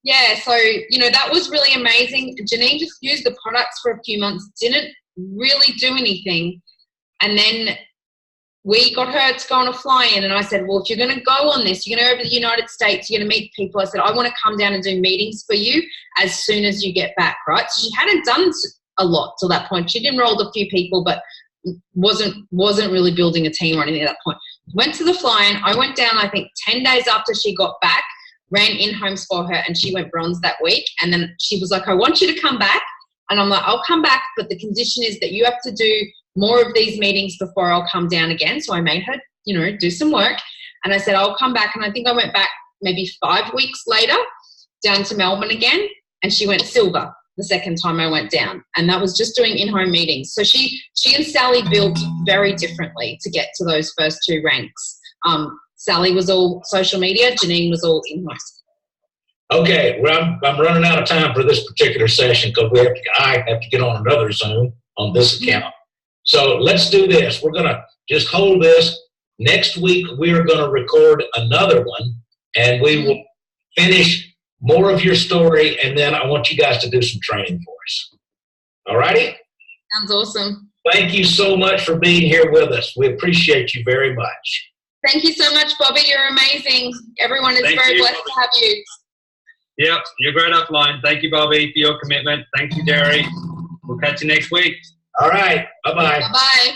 Yeah, so, that was really amazing. Janine just used the products for a few months, didn't really do anything. And then we got her to go on a fly-in, and I said, well, if you're going to go on this, you're going to go over to the United States, you're going to meet people. I said, I want to come down and do meetings for you as soon as you get back, right? So she hadn't done a lot till that point. She'd enrolled a few people, but wasn't really building a team or anything at that point. Went to the fly-in. I went down, I think, 10 days after she got back, ran in-homes for her, and she went bronze that week. And then she was like, I want you to come back. And I'm like, I'll come back, but the condition is that you have to do more of these meetings before I'll come down again. So I made her, do some work. And I said, I'll come back. And I think I went back maybe 5 weeks later down to Melbourne again. And she went silver the second time I went down. And that was just doing in-home meetings. So she and Sally built very differently to get to those first 2 ranks. Sally was all social media. Janine was all in-home. Okay, well, I'm running out of time for this particular session because I have to get on another Zoom on this account. So let's do this. We're going to just hold this. Next week, we are going to record another one, and we will finish more of your story, and then I want you guys to do some training for us. All righty? Sounds awesome. Thank you so much for being here with us. We appreciate you very much. Thank you so much, Bobby. You're amazing. Everyone is very blessed to have you. Yep, you're great upline. Thank you, Bobby, for your commitment. Thank you, Derry. We'll catch you next week. All right. Bye-bye. Bye-bye.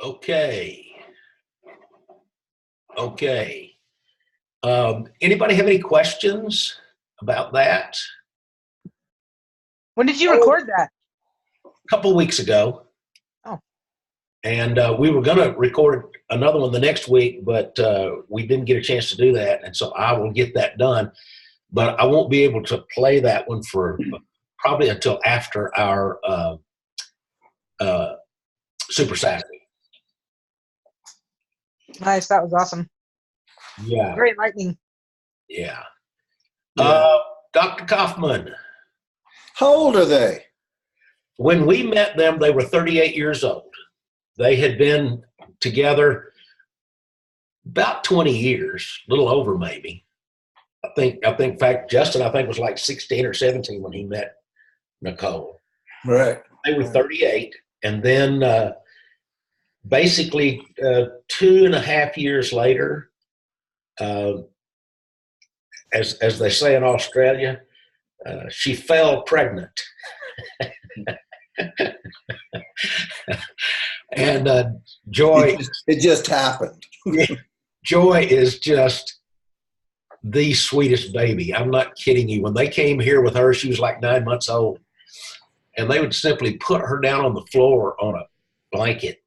Okay. Anybody have any questions about that? When did you record that? A couple weeks ago. Oh. And we were going to record another one the next week, but we didn't get a chance to do that. And so I will get that done. But I won't be able to play that one for probably until after our Super Saturday. Nice. That was awesome. Yeah. Very enlightening. Yeah. Yeah. Dr. Kaufman, How old are they? when we met them, they were 38 years old. They had been together about 20 years, a little over maybe. I think, in fact, Justin, I think was like 16 or 17 when he met Nicole. Right. They were 38. And then basically 2.5 years later, as they say in Australia, she fell pregnant. And Joy, It just happened. Joy is just the sweetest baby. I'm not kidding you. When they came here with her, she was like 9 months old. And they would simply put her down on the floor on a blanket.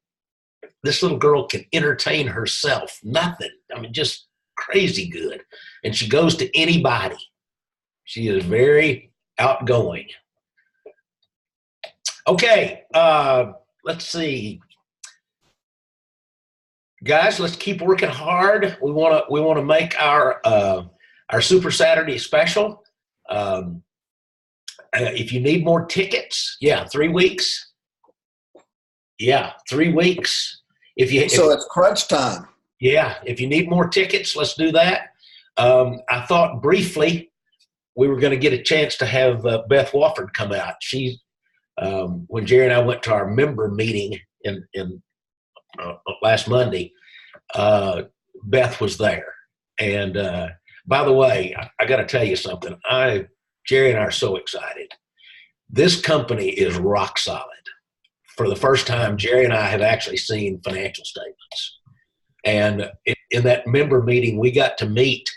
This little girl can entertain herself. Nothing. I mean, just crazy good. And she goes to anybody. She is very outgoing. Okay, let's see. Guys, let's keep working hard. We want to make our Super Saturday special. If you need more tickets, 3 weeks. Yeah, 3 weeks. So it's crunch time. Yeah, if you need more tickets, let's do that. I thought briefly we were going to get a chance to have Beth Wofford come out. She, when Jerry and I went to our member meeting in last Monday, Beth was there. And by the way, I got to tell you something. Jerry and I are so excited. This company is rock solid. For the first time, Jerry and I have actually seen financial statements. And in that member meeting, we got to meet.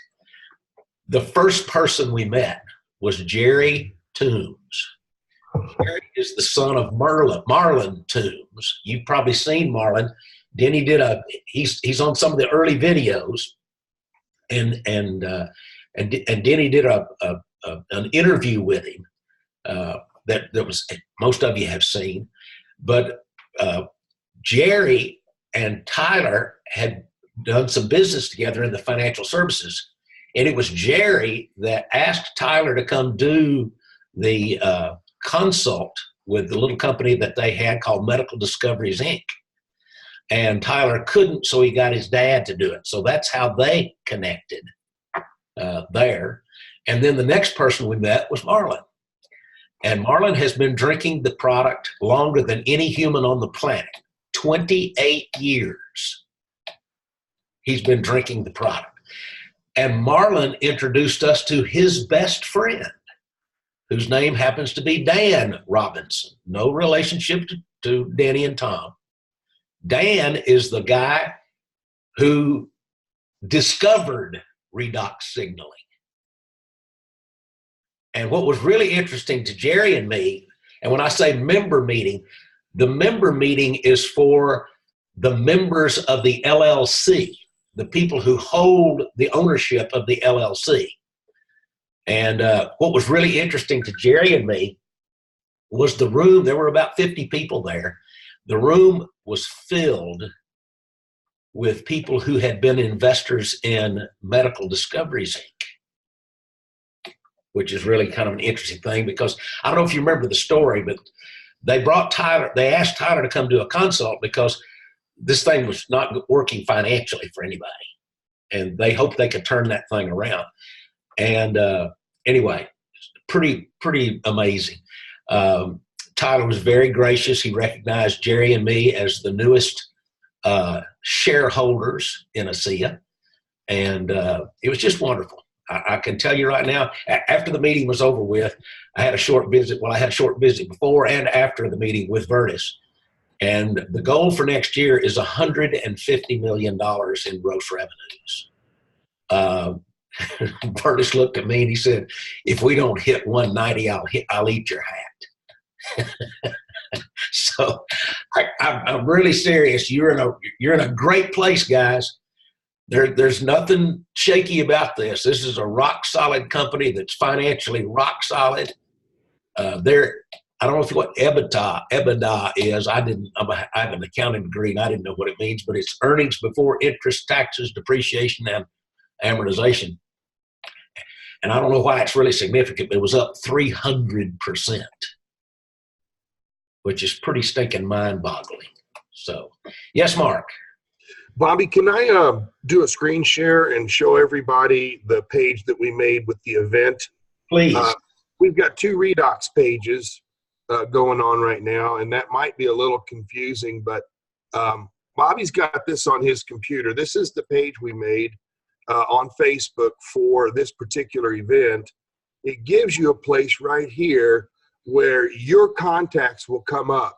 The first person we met was Jerry Toombs. Jerry is the son of Marlon Toombs. You've probably seen Marlon. Denny he's on some of the early videos, and Denny did an interview with him that was, most of you have seen. But Jerry and Tyler had done some business together in the financial services. And it was Jerry that asked Tyler to come do the consult with the little company that they had called Medical Discoveries, Inc. And Tyler couldn't, so he got his dad to do it. So that's how they connected there. And then the next person we met was Marlon. And Marlon has been drinking the product longer than any human on the planet. 28 years he's been drinking the product. And Marlon introduced us to his best friend, whose name happens to be Dan Robinson. No relationship to Danny and Tom. Dan is the guy who discovered redox signaling. And what was really interesting to Jerry and me, and when I say member meeting, the member meeting is for the members of the LLC, the people who hold the ownership of the LLC. And what was really interesting to Jerry and me was the room. There were about 50 people there. The room was filled with people who had been investors in Medical Discoveries, Inc., which is really kind of an interesting thing, because I don't know if you remember the story, but they asked Tyler to come do a consult because this thing was not working financially for anybody. And they hoped they could turn that thing around. And anyway, pretty amazing. Tyler was very gracious. He recognized Jerry and me as the newest shareholders in ASEA. And it was just wonderful. I can tell you right now, after the meeting was over with, I had a short visit. Well, I had a short visit before and after the meeting with Vertus. And the goal for next year is $150 million in gross revenues. Vertus looked at me and he said, if we don't hit 190, I'll eat your hat. So I'm really serious. You're in a great place, guys. There's nothing shaky about this. This is a rock solid company that's financially rock solid. I don't know if what EBITDA is. I have an accounting degree and I didn't know what it means, but it's earnings before interest, taxes, depreciation, and amortization. And I don't know why it's really significant, but it was up 300%, which is pretty stinking mind-boggling. So, yes, Mark. Bobby, can I do a screen share and show everybody the page that we made with the event? Please. We've got 2 Redox pages going on right now, and that might be a little confusing, but Bobby's got this on his computer. This is the page we made on Facebook for this particular event. It gives you a place right here where your contacts will come up.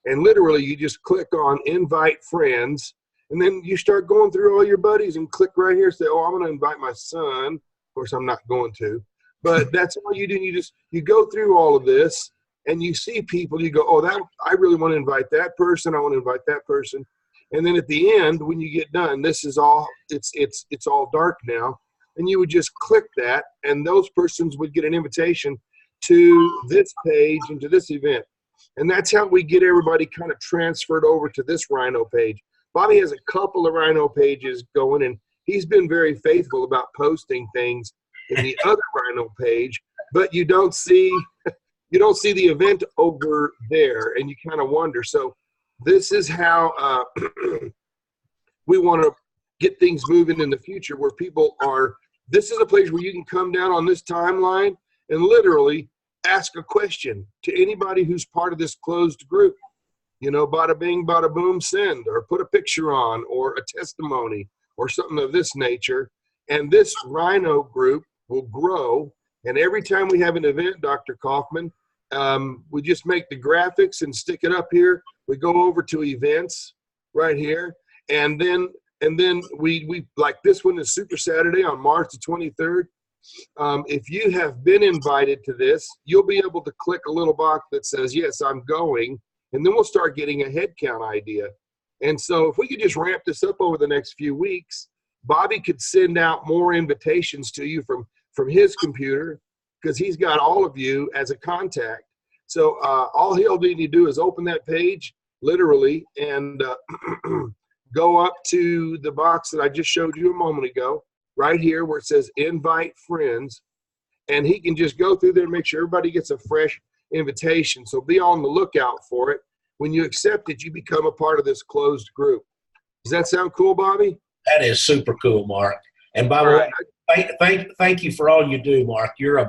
And literally, you just click on Invite Friends, and then you start going through all your buddies and click right here, say, oh, I'm going to invite my son. Of course, I'm not going to. But that's all you do. You go through all of this, and you see people. You go, oh, I really want to invite that person. I want to invite that person. And then at the end, when you get done, this is all. It's all dark now, and you would just click that, and those persons would get an invitation to this page and to this event. And that's how we get everybody kind of transferred over to this Rhino page. Bobby has a couple of Rhino pages going, and he's been very faithful about posting things in the other Rhino page, but you don't see the event over there, and you kind of wonder. So this is how we want to get things moving in the future, where people are. This is a place where you can come down on this timeline and literally ask a question to anybody who's part of this closed group. You know, bada bing, bada boom, send, or put a picture on, or a testimony, or something of this nature. And this Rhino group will grow. And every time we have an event, Dr. Kaufman, we just make the graphics and stick it up here. We go over to events right here. And then we like this one is Super Saturday on March the 23rd. If you have been invited to this, you'll be able to click a little box that says, yes, I'm going. And then we'll start getting a head count idea. And so if we could just ramp this up over the next few weeks, Bobby could send out more invitations to you from his computer, because he's got all of you as a contact. So all he'll need to do is open that page, literally, and go up to the box that I just showed you a moment ago, right here where it says Invite Friends. And he can just go through there and make sure everybody gets a fresh invitation. So be on the lookout for it. When you accept it, you become a part of this closed group. Does that sound cool, Bobby? That is super cool, Mark. And by the way, thank you for all you do, Mark. You're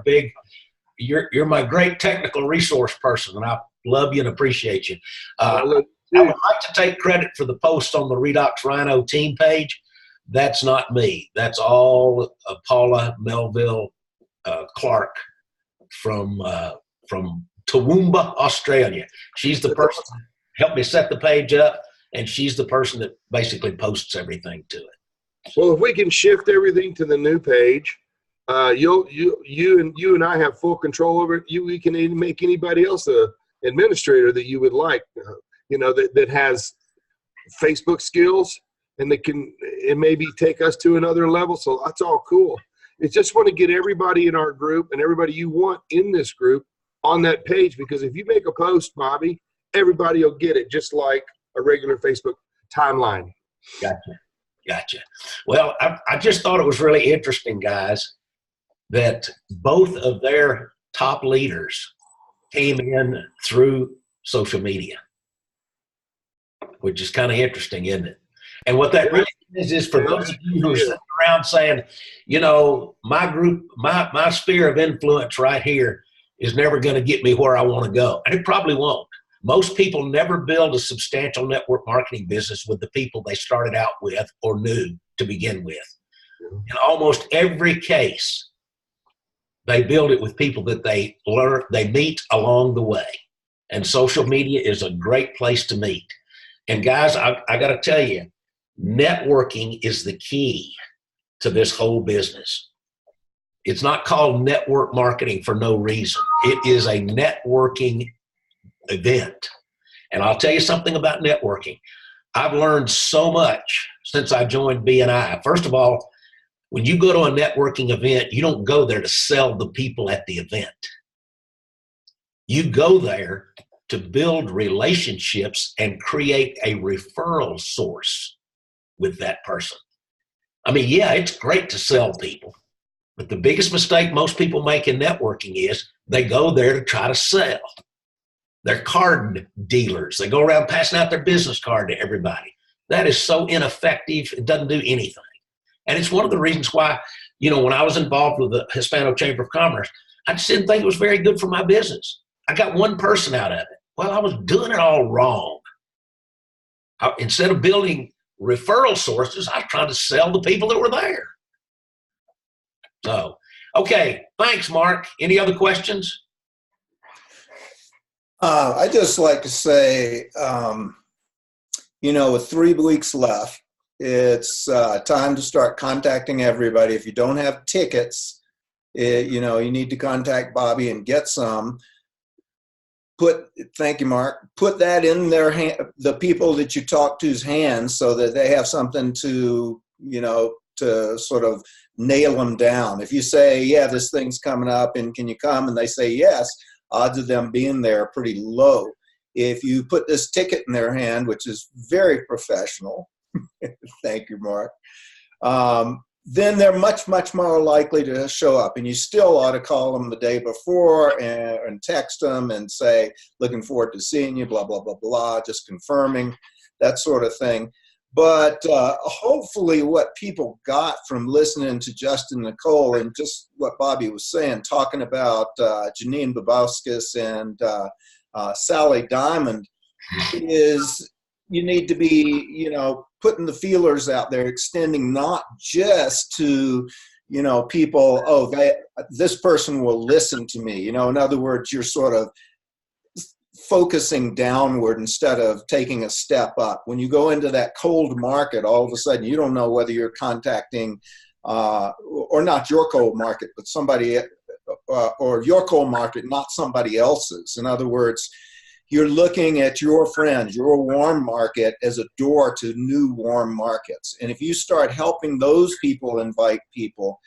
my great technical resource person, and I love you and appreciate you. I would like to take credit for the post on the Redox Rhino team page. That's not me. That's all Paula Melville Clark from Toowoomba, Australia. She's the person that helped me set the page up, and she's the person that basically posts everything to it. Well, if we can shift everything to the new page, you and I have full control over it. We can even make anybody else a administrator that you would like, that has Facebook skills, and that can maybe take us to another level. So that's all cool. It's just want to get everybody in our group and everybody you want in this group on that page, because if you make a post, Bobby, everybody will get it, just like a regular Facebook timeline. Gotcha. Well, I just thought it was really interesting, guys, that both of their top leaders came in through social media, which is kind of interesting, isn't it? And what that really is for those of you who are sitting around saying, my group, my sphere of influence right here is never going to get me where I want to go. And it probably won't. Most people never build a substantial network marketing business with the people they started out with or knew to begin with. In almost every case, they build it with people that they meet along the way. And social media is a great place to meet. And guys, I got to tell you, networking is the key to this whole business. It's not called network marketing for no reason. It is a networking event. And I'll tell you something about networking. I've learned so much since I joined BNI. First of all, when you go to a networking event, you don't go there to sell the people at the event. You go there to build relationships and create a referral source with that person. I mean, yeah, it's great to sell people, but the biggest mistake most people make in networking is they go there to try to sell. They're card dealers. They go around passing out their business card to everybody. That is so ineffective. It doesn't do anything. And it's one of the reasons why, you know, when I was involved with the Hispano Chamber of Commerce, I just didn't think it was very good for my business. I got one person out of it. Well, I was doing it all wrong. Instead of building referral sources, I was trying to sell the people that were there. So, okay, thanks, Mark. Any other questions? I just like to say, you know, with 3 weeks left, it's time to start contacting everybody. If you don't have tickets, you know, you need to contact Bobby and get some. Thank you, Mark. Put that in their hand, the people that you talk to's hands, so that they have something to, you know, to sort of nail them down. If you say, yeah, this thing's coming up and can you come? And they say yes, odds of them being there are pretty low. If you put this ticket in their hand, which is very professional, thank you, Mark, then they're much, much more likely to show up. And you still ought to call them the day before and text them and say, looking forward to seeing you, blah, blah, blah, blah, just confirming, that sort of thing. But hopefully what people got from listening to Justin Nicole and just what Bobby was saying, talking about Janine Babauskis and Sally Diamond, is you need to be, you know, putting the feelers out there, extending not just to, you know, people, oh, this person will listen to me. You know, in other words, you're sort of focusing downward instead of taking a step up. When you go into that cold market, all of a sudden you don't know whether you're contacting or not your cold market, but somebody, or your cold market, not somebody else's. In other words, you're looking at your friends, your warm market, as a door to new warm markets. And if you start helping those people invite people,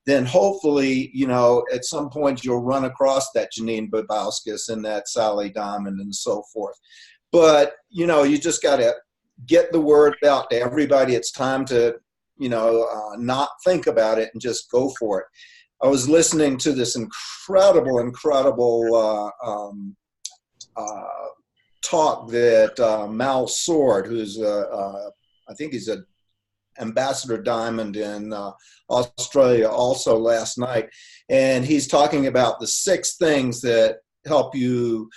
then hopefully, you know, at some point you'll run across that Janine Babauskis and that Sally Diamond and so forth. But, you know, you just got to get the word out to everybody. It's time to, you know, not think about it and just go for it. I was listening to this incredible talk that Mal Sword, who's I think he's an Ambassador Diamond in Australia, also last night, and he's talking about the 6 things that help you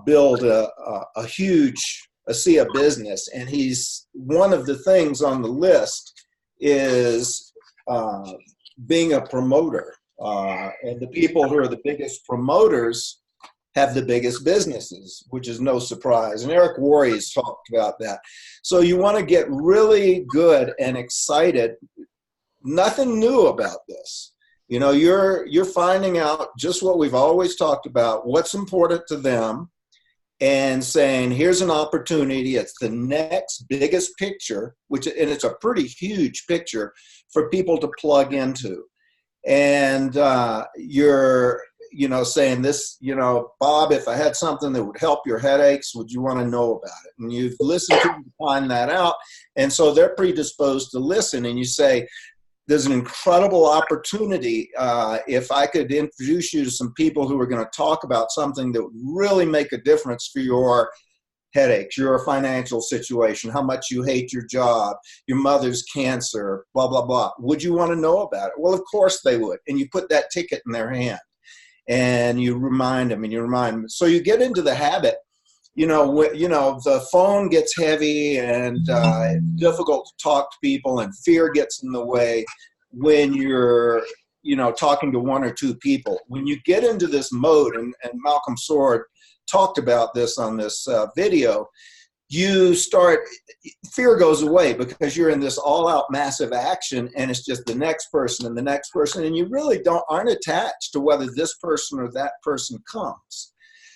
build a huge ASEA business. And he's, one of the things on the list is being a promoter, and the people who are the biggest promoters have the biggest businesses, which is no surprise. And Eric Worre has talked about that. So you want to get really good and excited. Nothing new about this. You know, you're finding out just what we've always talked about, what's important to them, and saying, here's an opportunity. It's the next biggest picture, and it's a pretty huge picture for people to plug into. And you're, you know, saying this, you know, Bob, if I had something that would help your headaches, would you want to know about it? And you've listened to them to find that out. And so they're predisposed to listen. And you say, there's an incredible opportunity. If I could introduce you to some people who are going to talk about something that would really make a difference for your headaches, your financial situation, how much you hate your job, your mother's cancer, blah, blah, blah. Would you want to know about it? Well, of course they would. And you put that ticket in their hand. And you remind them, So you get into the habit, you know, the phone gets heavy and difficult to talk to people, and fear gets in the way when you're, you know, talking to 1 or 2 people. When you get into this mode, and Malcolm Sword talked about this on this video, you start, fear goes away because you're in this all-out massive action, and it's just the next person and the next person, and you really aren't attached to whether this person or that person comes.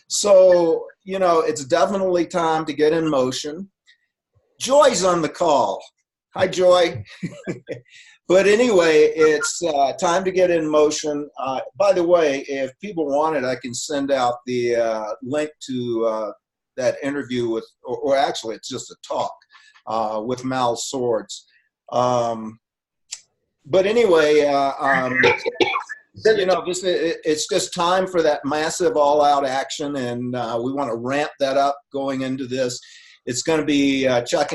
So, you know, it's definitely time to get in motion. Joy's on the call. Hi, Joy. But anyway, it's time to get in motion. By the way, if people want it, I can send out the link to that interview with, or actually it's just a talk with Mal Swords. But anyway, you know, it's just time for that massive all-out action, and we want to ramp that up going into this. It's going to be Chuck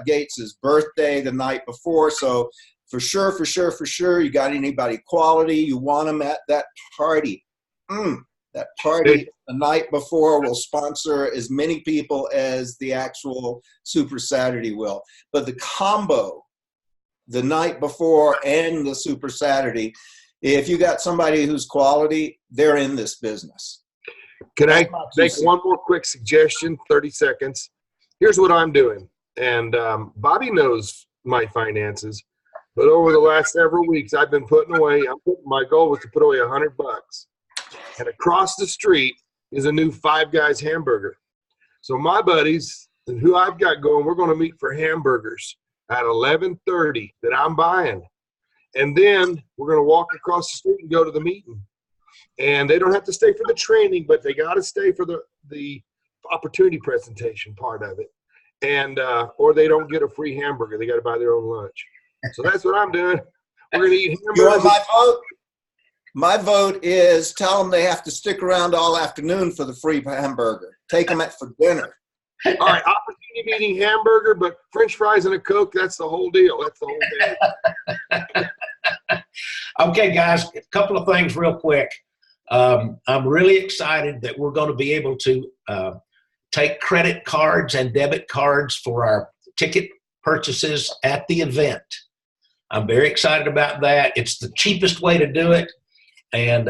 Gates' birthday the night before, so for sure, you got anybody quality, you want them at that party. That party the night before will sponsor as many people as the actual Super Saturday will. But the combo, the night before and the Super Saturday, if you got somebody who's quality, they're in this business. Can I make one more quick suggestion? 30 seconds. Here's what I'm doing. And Bobby knows my finances. But over the last several weeks, I've been putting away, my goal was to put away $100. And across the street is a new Five Guys hamburger. So my buddies and who I've got going, we're going to meet for hamburgers at 11:30 that I'm buying. And then we're going to walk across the street and go to the meeting. And they don't have to stay for the training, but they got to stay for the opportunity presentation part of it. And or they don't get a free hamburger. They got to buy their own lunch. So that's what I'm doing. We're going to eat hamburgers. You want my vote? My vote is tell them they have to stick around all afternoon for the free hamburger. Take them out for dinner. All right, opportunity meeting hamburger, but French fries and a Coke, that's the whole deal. That's the whole day. Okay, guys, a couple of things real quick. I'm really excited that we're going to be able to take credit cards and debit cards for our ticket purchases at the event. I'm very excited about that. It's the cheapest way to do it, and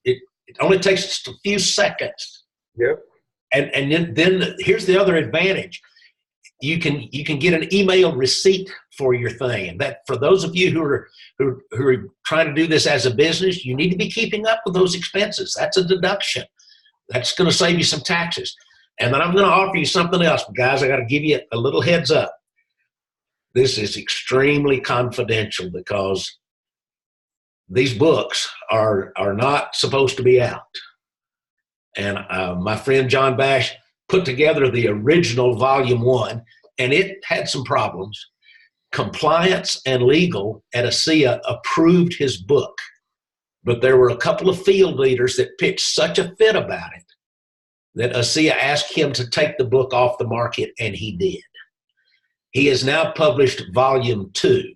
it only takes just a few seconds. Yep. And then here's the other advantage. You can get an email receipt for your thing. And that for those of you who are trying to do this as a business, you need to be keeping up with those expenses. That's a deduction. That's going to save you some taxes. And then I'm going to offer you something else. Guys, I got to give you a little heads up. This is extremely confidential because these books are not supposed to be out. And my friend John Bash put together the original volume 1, and it had some problems. Compliance and legal at ASEA approved his book, but there were a couple of field leaders that pitched such a fit about it that ASEA asked him to take the book off the market, and he did. He has now published volume 2.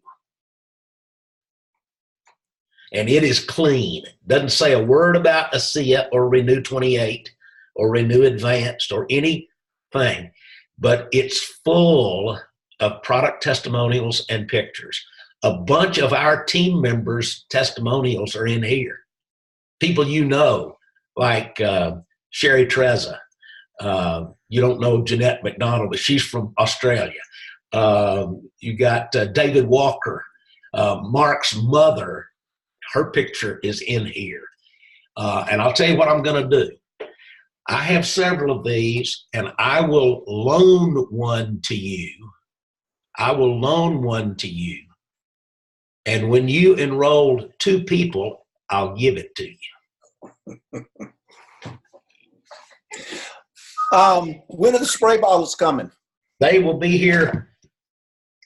And it is clean. Doesn't say a word about ASEA or Renew 28 or Renew Advanced or anything. But it's full of product testimonials and pictures. A bunch of our team members' testimonials are in here. People you know, like Sherry Trezza. You don't know Jeanette McDonald, but she's from Australia. You got David Walker, Mark's mother. Her picture is in here. And I'll tell you what I'm going to do. I have several of these, and I will loan one to you. And when you enroll 2 people, I'll give it to you. When are the spray bottles coming? They will be here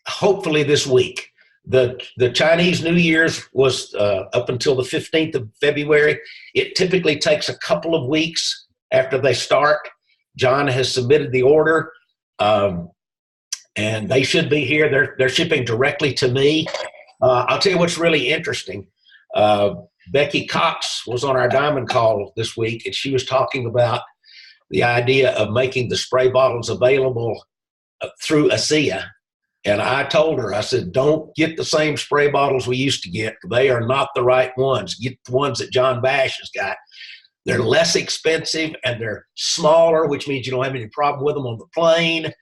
hopefully this week. The Chinese New Year's was up until the 15th of February. It typically takes a couple of weeks after they start. John has submitted the order, and they should be here. They're shipping directly to me. I'll tell you what's really interesting. Becky Cox was on our Diamond Call this week, and she was talking about the idea of making the spray bottles available through ASEA. And I told her, I said, don't get the same spray bottles we used to get. They are not the right ones. Get the ones that John Bash has got. They're less expensive and they're smaller, which means you don't have any problem with them on the plane.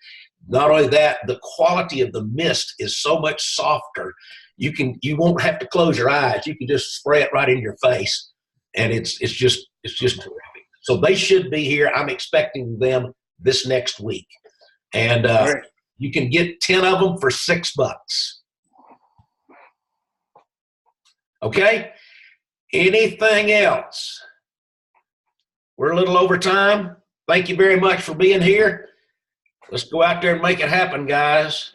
Not only that, the quality of the mist is so much softer. You won't have to close your eyes. You can just spray it right in your face. And it's just terrific. So they should be here. I'm expecting them this next week. And you can get 10 of them for $6. Okay? Anything else? We're a little over time. Thank you very much for being here. Let's go out there and make it happen, guys.